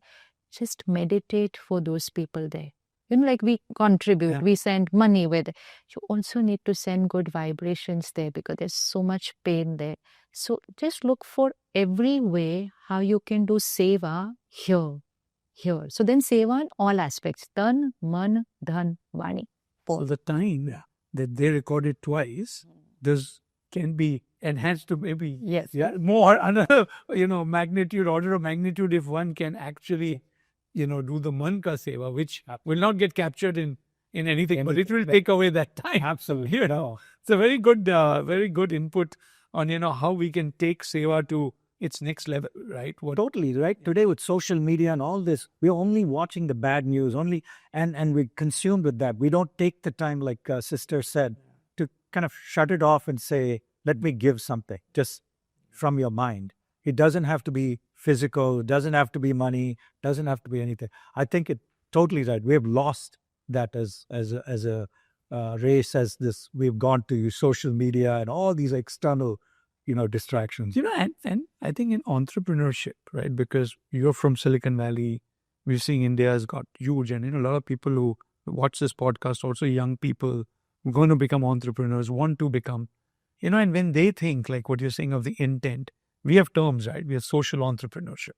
Just meditate for those people there. Like we contribute, we send money with it. You also need to send good vibrations there because there's so much pain there. So just look for every way how you can do Seva here. So then Seva in all aspects. Tan, man, dhan, vani. So the time that they recorded twice, this can be enhanced to maybe more another, magnitude, order of magnitude if one can actually do the man ka seva, which will not get captured in anything, but it will take away that time. Absolutely. It's a very good input on, how we can take seva to its next level, right? Totally, right? Today with social media and all this, we're only watching the bad news, and we're consumed with that. We don't take the time, like Sister said, to kind of shut it off and say, let me give something just from your mind. It doesn't have to be physical, doesn't have to be money, doesn't have to be anything. I think it's totally right. We have lost that as a race, as this. We've gone to social media and all these external, distractions. And I think in entrepreneurship, right? Because you're from Silicon Valley, we're seeing India has got huge, and a lot of people who watch this podcast, also young people who are going to become entrepreneurs, want to become, and when they think like what you're saying of the intent. We have terms, right? We have social entrepreneurship,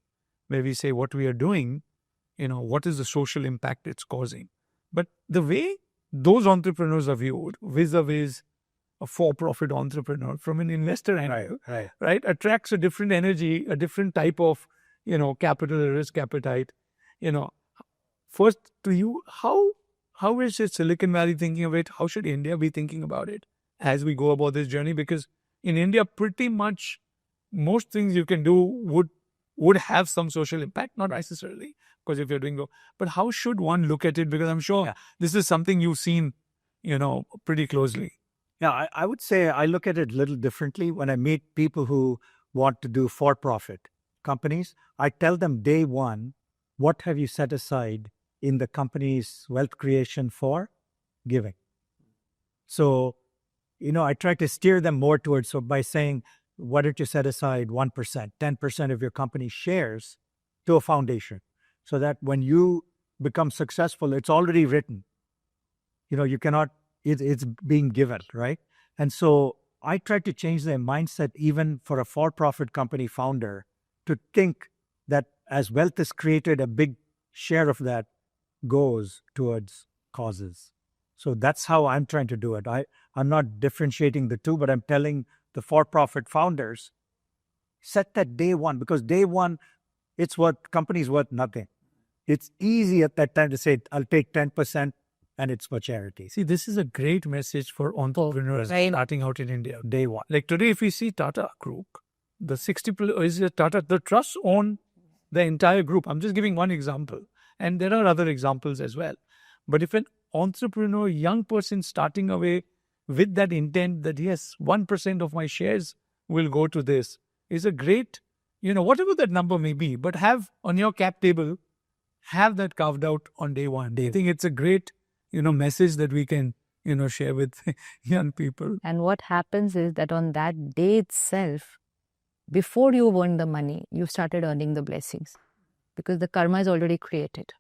where we say what we are doing, what is the social impact it's causing. But the way those entrepreneurs are viewed vis-a-vis a for-profit entrepreneur from an investor angle, right? Attracts a different energy, a different type of, capital or risk appetite. First to you, how is it Silicon Valley thinking of it? How should India be thinking about it as we go about this journey? Because in India, pretty much most things you can do would have some social impact, not necessarily, because if you're doing, but how should one look at it? Because I'm sure this is something you've seen, pretty closely. Yeah, I would say I look at it a little differently. When I meet people who want to do for-profit companies, I tell them day one, what have you set aside in the company's wealth creation for giving? So, I try to steer them more towards, so by saying, why don't you set aside 1%, 10% of your company's shares to a foundation, so that when you become successful, it's already written. You cannot, it's being given, right? And so I try to change their mindset, even for a for-profit company founder, to think that as wealth is created, a big share of that goes towards causes. So that's how I'm trying to do it. I'm not differentiating the two, but I'm telling the for-profit founders, set that day one, because day one, it's what companies worth nothing. It's easy at that time to say, I'll take 10% and it's for charity. See, this is a great message for entrepreneurs starting out in India. Day one. Like today, if we see Tata Group, the 60 is Tata, the trust own the entire group. I'm just giving one example. And there are other examples as well. But if an entrepreneur, young person starting away with that intent that, yes, 1% of my shares will go to this, is a great, whatever that number may be, but have on your cap table, have that carved out on day one. I think it's a great, message that we can, share with young people. And what happens is that on that day itself, before you earn the money, you've started earning the blessings, because the karma is already created.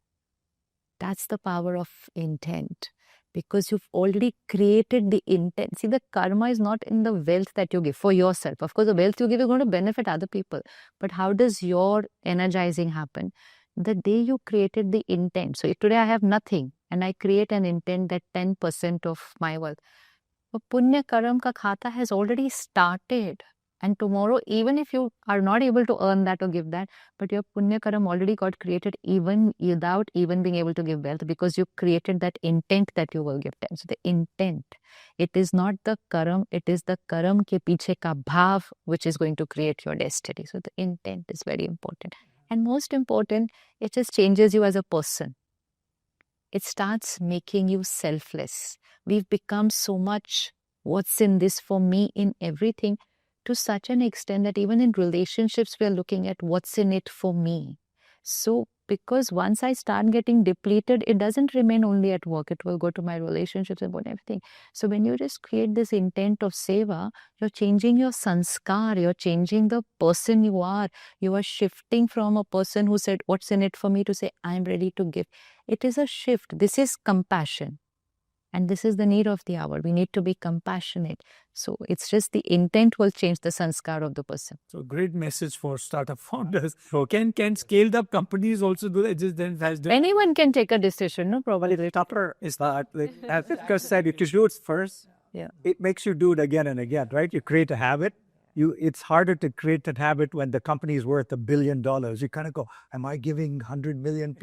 That's the power of intent, because you've already created the intent. See, the karma is not in the wealth that you give for yourself. Of course, the wealth you give is going to benefit other people. But how does your energizing happen? The day you created the intent. So if today I have nothing and I create an intent that 10% of my wealth, Punya Karam ka khata has already started. And tomorrow, even if you are not able to earn that or give that, but your Punya Karam already got created even without even being able to give wealth, because you created that intent that you will give them. So the intent, it is not the Karam, it is the Karam ke piche ka bhav which is going to create your destiny. So the intent is very important. And most important, it just changes you as a person. It starts making you selfless. We've become so much what's in this for me in everything, to such an extent that even in relationships, we are looking at what's in it for me. So, because once I start getting depleted, it doesn't remain only at work. It will go to my relationships and everything. So when you just create this intent of seva, you're changing your sanskar, you're changing the person you are. You are shifting from a person who said, what's in it for me, to say, I'm ready to give. It is a shift. This is compassion. And this is the need of the hour. We need to be compassionate. So it's just the intent will change the sanskar of the person. So great message for startup founders. So can scaled up companies also do that? Just then anyone can take a decision, no? Probably the tougher is that, as Gus said, if you do it first, it makes you do it again and again, right? You create a habit. It's harder to create that habit when the company is worth $1 billion. You kind of go, am I giving 100 million?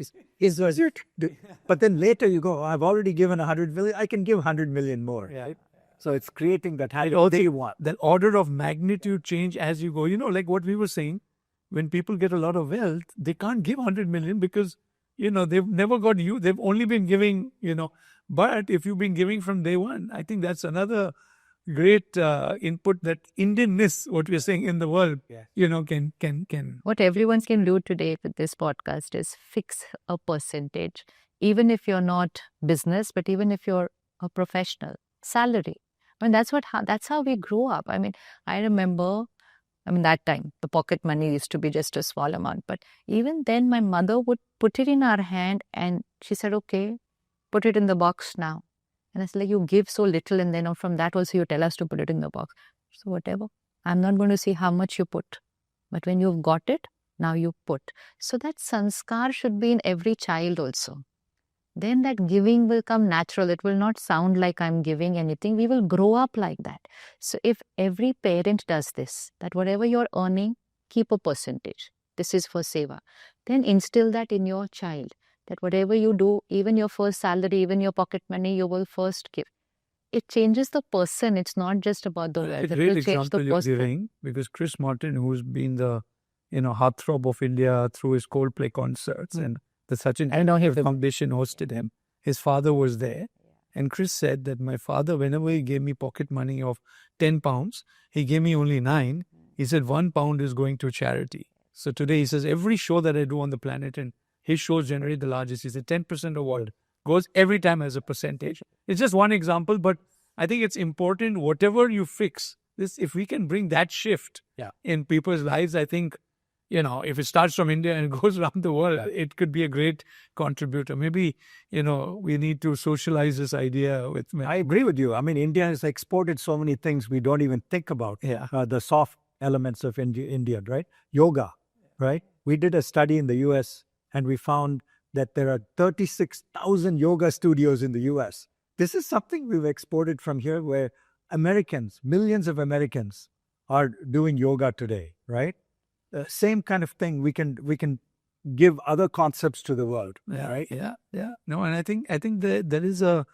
But then later you go, I've already given 100 million. I can give 100 million more. Right? So it's creating that habit that you want. That order of magnitude change as you go. Like what we were saying, when people get a lot of wealth, they can't give 100 million because, they've never got you. They've only been giving, But if you've been giving from day one, I think that's another great input that Indianness, what we're saying in the world, can. What everyone can do today with this podcast is fix a percentage, even if you're not business, but even if you're a professional, salary. I mean, that's how we grew up. I mean, I remember, that time, the pocket money used to be just a small amount. But even then, my mother would put it in our hand and she said, okay, put it in the box now. And it's like, you give so little and then from that also you tell us to put it in the box. So whatever. I'm not going to see how much you put. But when you've got it, now you put. So that sanskar should be in every child also. then that giving will come natural. It will not sound like I'm giving anything. We will grow up like that. So if every parent does this, that whatever you're earning, keep a percentage. This is for Seva. Then instill that in your child, that whatever you do, even your first salary, even your pocket money, you will first give. It changes the person. It's not just about the wealth. A It great will change the example you're person. giving, because Chris Martin, who's been the heartthrob of India through his Coldplay concerts, and the Sachin I know him. Foundation hosted him. His father was there, and Chris said that my father, whenever he gave me pocket money of £10, he gave me only 9. He said £1 is going to charity. So today he says every show that I do on the planet, and his shows generate the largest. He said 10% of what goes every time as a percentage. It's just one example, but I think it's important. Whatever you fix, this, if we can bring that shift in people's lives, I think, if it starts from India and goes around the world, it could be a great contributor. Maybe, we need to socialize this idea with... I agree with you. I mean, India has exported so many things we don't even think about. The soft elements of India, right? Yoga, right? We did a study in the US and we found that there are 36,000 yoga studios in the US. This is something we've exported from here, where Americans, millions of Americans, are doing yoga today, right? Same kind of thing. We can give other concepts to the world, right? Yeah. No, and I think there is a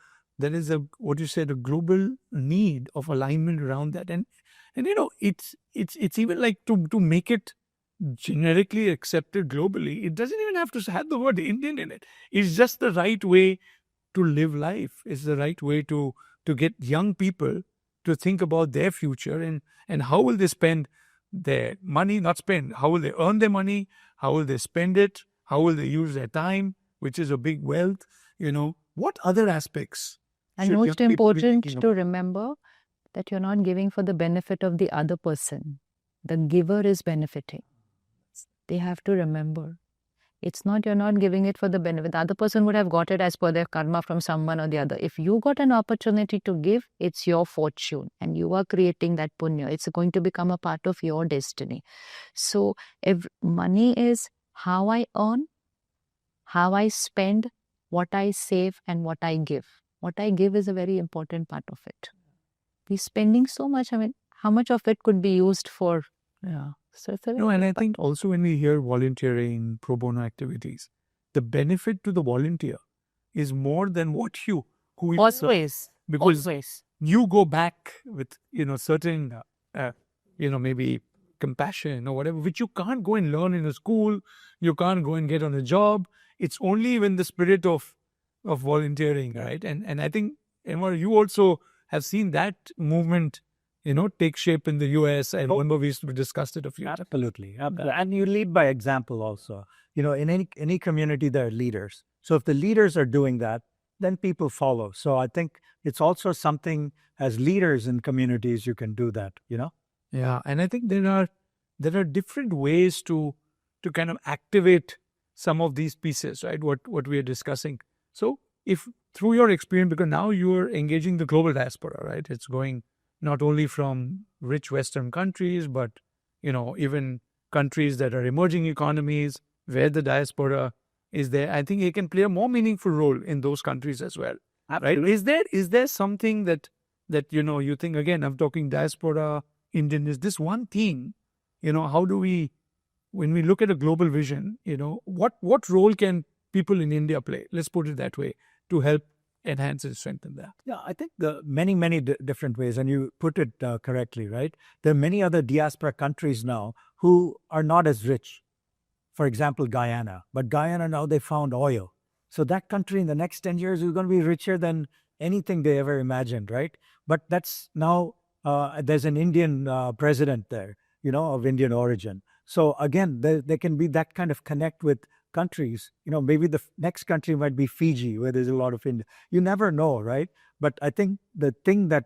what you said, a global need of alignment around that, and it's even like to make it generically accepted globally. It doesn't even have to have the word Indian in it. It's just the right way to live life. It's the right way to get young people to think about their future and how will they spend their money, not spend, how will they earn their money, how will they spend it, how will they use their time, which is a big wealth, what other aspects? And most important to remember that you're not giving for the benefit of the other person. The giver is benefiting. They have to remember. It's not, you're not giving it for the benefit. The other person would have got it as per their karma from someone or the other. If you got an opportunity to give, it's your fortune and you are creating that punya. It's going to become a part of your destiny. So if money is how I earn, how I spend, what I save and what I give. What I give is a very important part of it. We're spending so much. I mean, how much of it could be used for... No, and I think also when we hear volunteering, pro bono activities, the benefit to the volunteer is more than what Always. Because you go back with, certain, maybe compassion or whatever, which you can't go and learn in a school, you can't go and get on a job. It's only when the spirit of volunteering, right? And I think, Emma, you also have seen that movement take shape in the US. I remember we discussed it a few times. Absolutely. And you lead by example also. In any community, there are leaders. So if the leaders are doing that, then people follow. So I think it's also something as leaders in communities, you can do that, Yeah. And I think there are different ways to kind of activate some of these pieces, right? What we are discussing. So if through your experience, because now you're engaging the global diaspora, right? It's going not only from rich Western countries, but, even countries that are emerging economies where the diaspora is there. I think it can play a more meaningful role in those countries as well. Absolutely. Right? Is there something that you think, again, I'm talking diaspora, Indianness, this one theme, how do we, when we look at a global vision, what role can people in India play? Let's put it that way, to help enhance and strengthen that. Yeah, I think the many different ways, and you put it correctly, right? There are many other diaspora countries now who are not as rich. For example, Guyana. But Guyana now, they found oil. So that country in the next 10 years is going to be richer than anything they ever imagined, right? But that's now, there's an Indian president there, of Indian origin. So again, there can be that kind of connect with countries. Maybe the next country might be Fiji, where there's a lot of India. You never know, right? But I think the thing that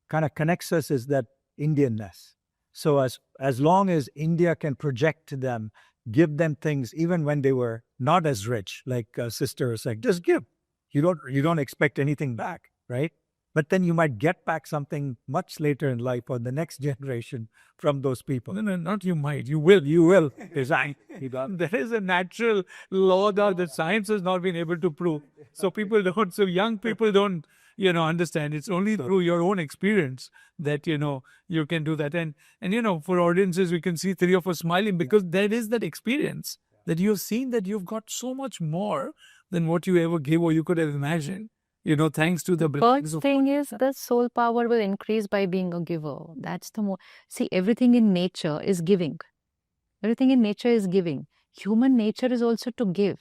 kind of connects us is that Indianness. So as long as India can project to them, give them things, even when they were not as rich, like sister was like, just give. You don't expect anything back, right? but then you might get back something much later in life or the next generation from those people. No, not you might. You will. You will. There is a natural law that science has not been able to prove. So people don't, so young people don't, understand. It's only through your own experience that, you can do that. And for audiences, we can see three of us smiling because there is that experience that you've seen that you've got so much more than what you ever gave or you could have imagined. Thanks to the First thing is the soul power will increase by being a giver. That's the more. See, everything in nature is giving. Everything in nature is giving. Human nature is also to give.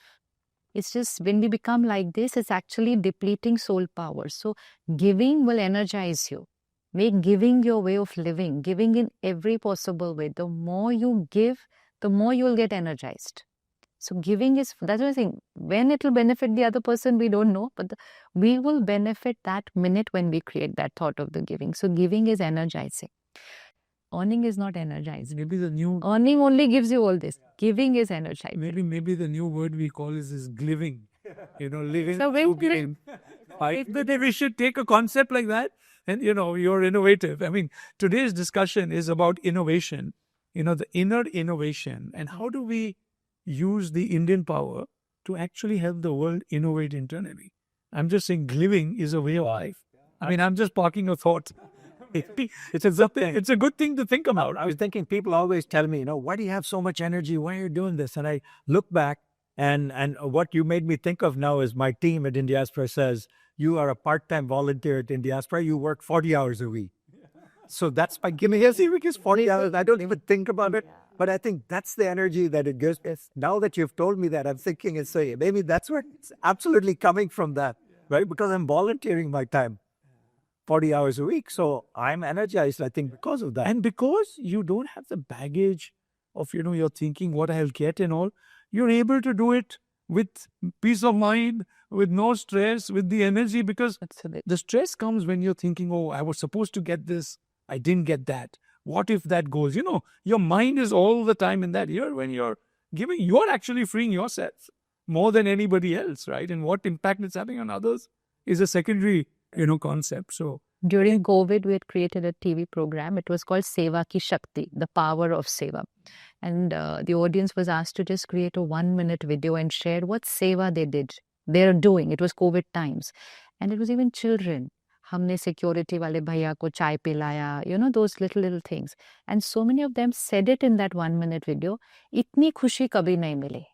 It's just when we become like this, it's actually depleting soul power. So giving will energize you. Make giving your way of living, giving in every possible way. The more you give, the more you will get energized. So giving is, that's what I think. When it will benefit the other person, we don't know, but we will benefit that minute when we create that thought of the giving. So giving is energizing. Earning is not energizing. Maybe the new Earning only gives you all this. Giving is energizing. maybe the new word we call is gliving. Living So through giving. But we should take a concept like that, and you're innovative. I mean, today's discussion is about innovation. The inner innovation, and how do we use the Indian power to actually help the world innovate internally. I'm just saying gliving is a way of life. I mean, I'm just parking a thought. It's a good thing to think about. I was thinking, people always tell me, why do you have so much energy? Why are you doing this? And I look back, and what you made me think of now is my team at Indiaspora says, you are a part-time volunteer at Indiaspora. You work 40 hours a week. So that's by giving us, because 40 hours, I don't even think about it. But I think that's the energy that it gives. Now that you've told me that, I'm thinking and saying, maybe that's where it's absolutely coming from that, right? Because I'm volunteering my time 40 hours a week. So I'm energized, I think, because of that. And because you don't have the baggage of, you're thinking what I'll get and all, you're able to do it with peace of mind, with no stress, with the energy, because the stress comes when you're thinking, oh, I was supposed to get this, I didn't get that. What if that goes? Your mind is all the time in that. Here, when you're giving, you're actually freeing yourself more than anybody else, right? And what impact it's having on others is a secondary, concept. So during COVID, we had created a TV program. It was called Seva Ki Shakti, the power of Seva. And the audience was asked to just create a 1-minute video and share what Seva they did. They're doing. It was COVID times. And it was even children. हमने security वाले भैया को चाय पिलाया, those little things. And so many of them said it in that 1-minute video. इतनी खुशी कभी नहीं मिली.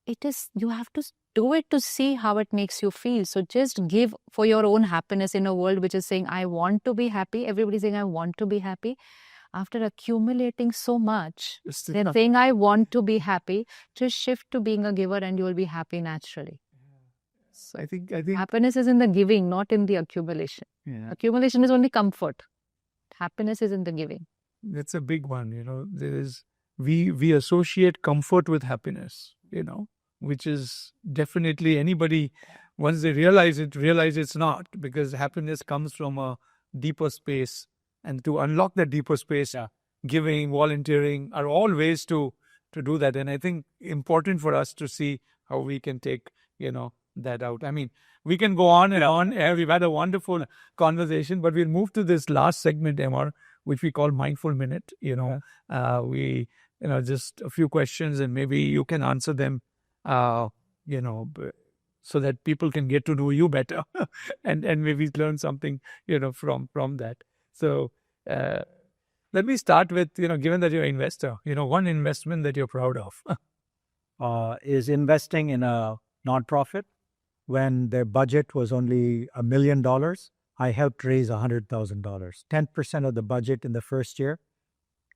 It is, you have to do it to see how it makes you feel. So just give for your own happiness in a world which is saying, I want to be happy. Everybody's saying, I want to be happy. After accumulating so much, they're saying, I want to be happy. Just shift to being a giver and you will be happy naturally. I think happiness is in the giving, not in the accumulation. Yeah. Accumulation is only comfort. Happiness is in the giving. That's a big one. There is, we associate comfort with happiness, which is definitely anybody, once they realize it's not, because happiness comes from a deeper space, and to unlock that deeper space, giving, volunteering are all ways to do that. And I think important for us to see how we can take, that out. I mean, we can go on and on. We've had a wonderful conversation, but we'll move to this last segment, MR, which we call Mindful Minute. We, just a few questions, and maybe you can answer them, so that people can get to know you better and maybe learn something, from that. So let me start with, given that you're an investor, one investment that you're proud of. Is investing in a nonprofit. When their budget was only $1 million, I helped raise $100,000, 10% of the budget in the first year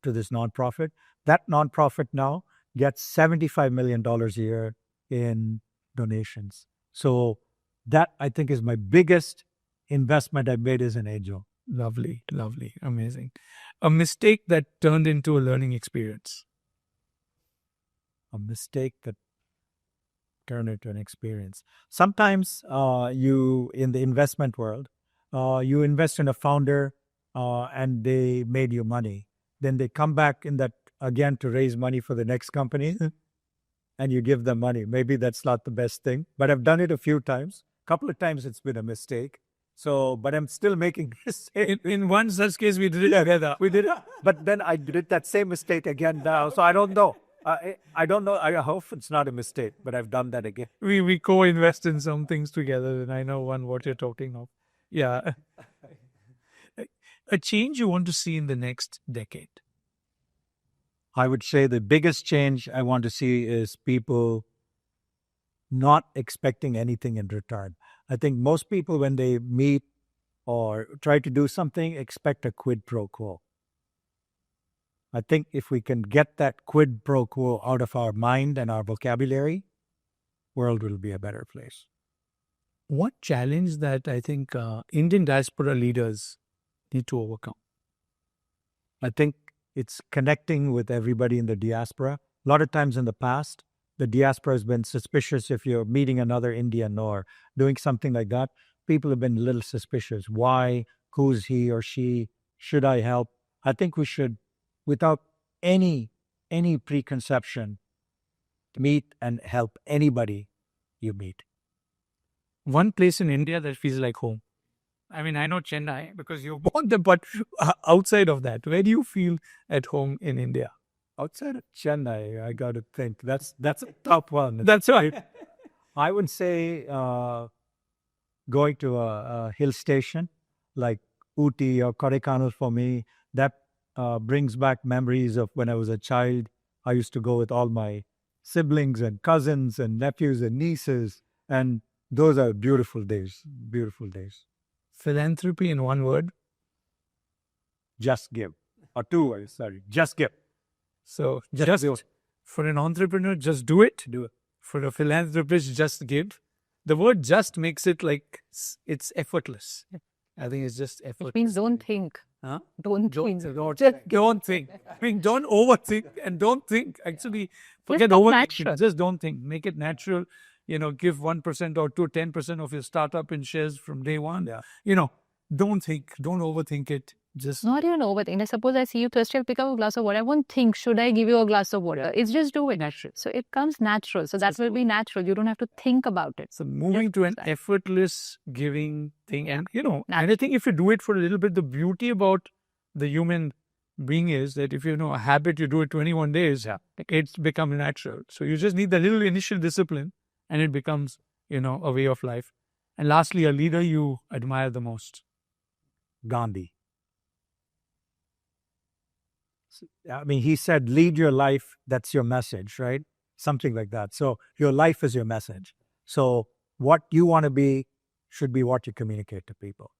to this nonprofit. That nonprofit now gets $75 million a year in donations. So that, I think, is my biggest investment I made as an angel. Lovely, lovely, amazing. A mistake that turned into a learning experience. A mistake that turned into an experience. Sometimes you, in the investment world, you invest in a founder and they made you money. Then they come back in that again to raise money for the next company and you give them money. Maybe that's not the best thing, but I've done it a few times. A couple of times it's been a mistake. So, but I'm still making mistakes. In one such case, we did it together. We did it, but then I did that same mistake again now. So I don't know. I don't know. I hope it's not a mistake, but I've done that again. We co-invest in some things together, and I know what you're talking of. Yeah. A change you want to see in the next decade? I would say the biggest change I want to see is people not expecting anything in return. I think most people, when they meet or try to do something, expect a quid pro quo. I think if we can get that quid pro quo out of our mind and our vocabulary, world will be a better place. What challenge that I think Indian diaspora leaders need to overcome? I think it's connecting with everybody in the diaspora. A lot of times in the past, the diaspora has been suspicious if you're meeting another Indian or doing something like that. People have been a little suspicious. Why? Who's he or she? Should I help? I think we should, without any preconception, meet and help anybody you meet. One place in India that feels like home. I mean, I know Chennai because you're born there, but outside of that, where do you feel at home in India? Outside of Chennai, I got to think. That's a tough one. That's right. I would say going to a hill station like Ooty or Kodaikanal for me, that brings back memories of when I was a child. I used to go with all my siblings and cousins and nephews and nieces, and those are beautiful days, beautiful days. Philanthropy in one word? Just give. Or two words, sorry. Just give. So just for an entrepreneur, just do it. Do it. For a philanthropist, just give. The word just makes it like it's effortless. I think it's just effortless. It means don't think. Huh? Don't think. Don't think. I mean, don't overthink and don't think. Actually, forget Just overthinking. Just don't think. Make it natural. Give 1% or 10% of your startup in shares from day one. Yeah. Don't think. Don't overthink it. Just Not even overthink. Suppose I see you thirsty, I'll pick up a glass of water. I won't think, should I give you a glass of water? It's just do it. natural. So it comes natural. So that will be natural. You don't have to think about it. So moving to an effortless giving thing. And, and I think if you do it for a little bit, the beauty about the human being is that if you know a habit, you do it 21 days, it's become natural. So you just need the little initial discipline and it becomes, a way of life. And lastly, a leader you admire the most. Gandhi. I mean, he said, lead your life, that's your message, right? Something like that. So your life is your message. So what you want to be should be what you communicate to people.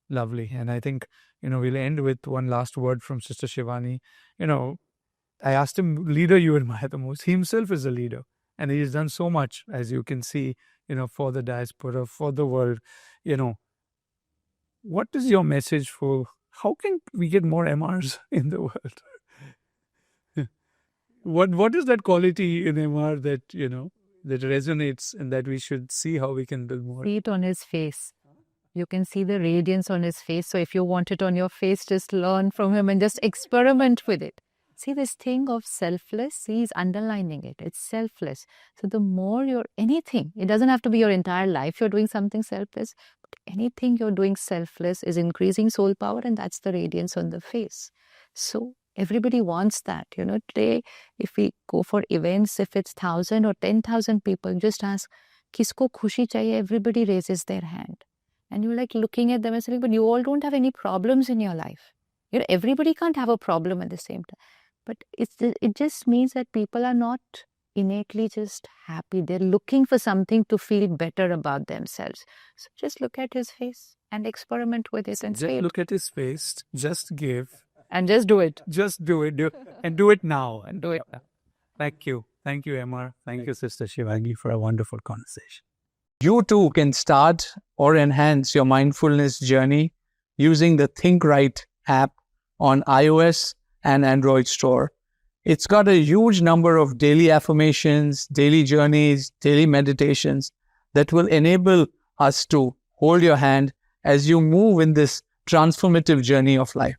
Lovely. And I think, we'll end with one last word from Sister Shivani. I asked him, leader you admire the most. He himself is a leader. And he has done so much, as you can see, for the diaspora, for the world. What is your message for how can we get more MRs in the world? What is that quality in MR that, that resonates and that we should see how we can build more? See it on his face. You can see the radiance on his face. So if you want it on your face, just learn from him and just experiment with it. See this thing of selfless, he's underlining it. It's selfless. So the more anything, it doesn't have to be your entire life you're doing something selfless, but anything you're doing selfless is increasing soul power, and that's the radiance on the face. So everybody wants that. Today, if we go for events, if it's 1,000 or 10,000 people, just ask, kisko khushi chahiye? Everybody raises their hand. And you're like looking at them and saying, but you all don't have any problems in your life. Everybody can't have a problem at the same time. But it just means that people are not innately just happy. They're looking for something to feel better about themselves. So just look at his face and experiment with it and say, look at his face, just give. And just do it. Just do it. And do it now. And do it now. Thank you. Thank you, Emma. Thank you, Sister Shivani, for a wonderful conversation. You too can start or enhance your mindfulness journey using the ThinkRight app on iOS and Android store. It's got a huge number of daily affirmations, daily journeys, daily meditations that will enable us to hold your hand as you move in this transformative journey of life.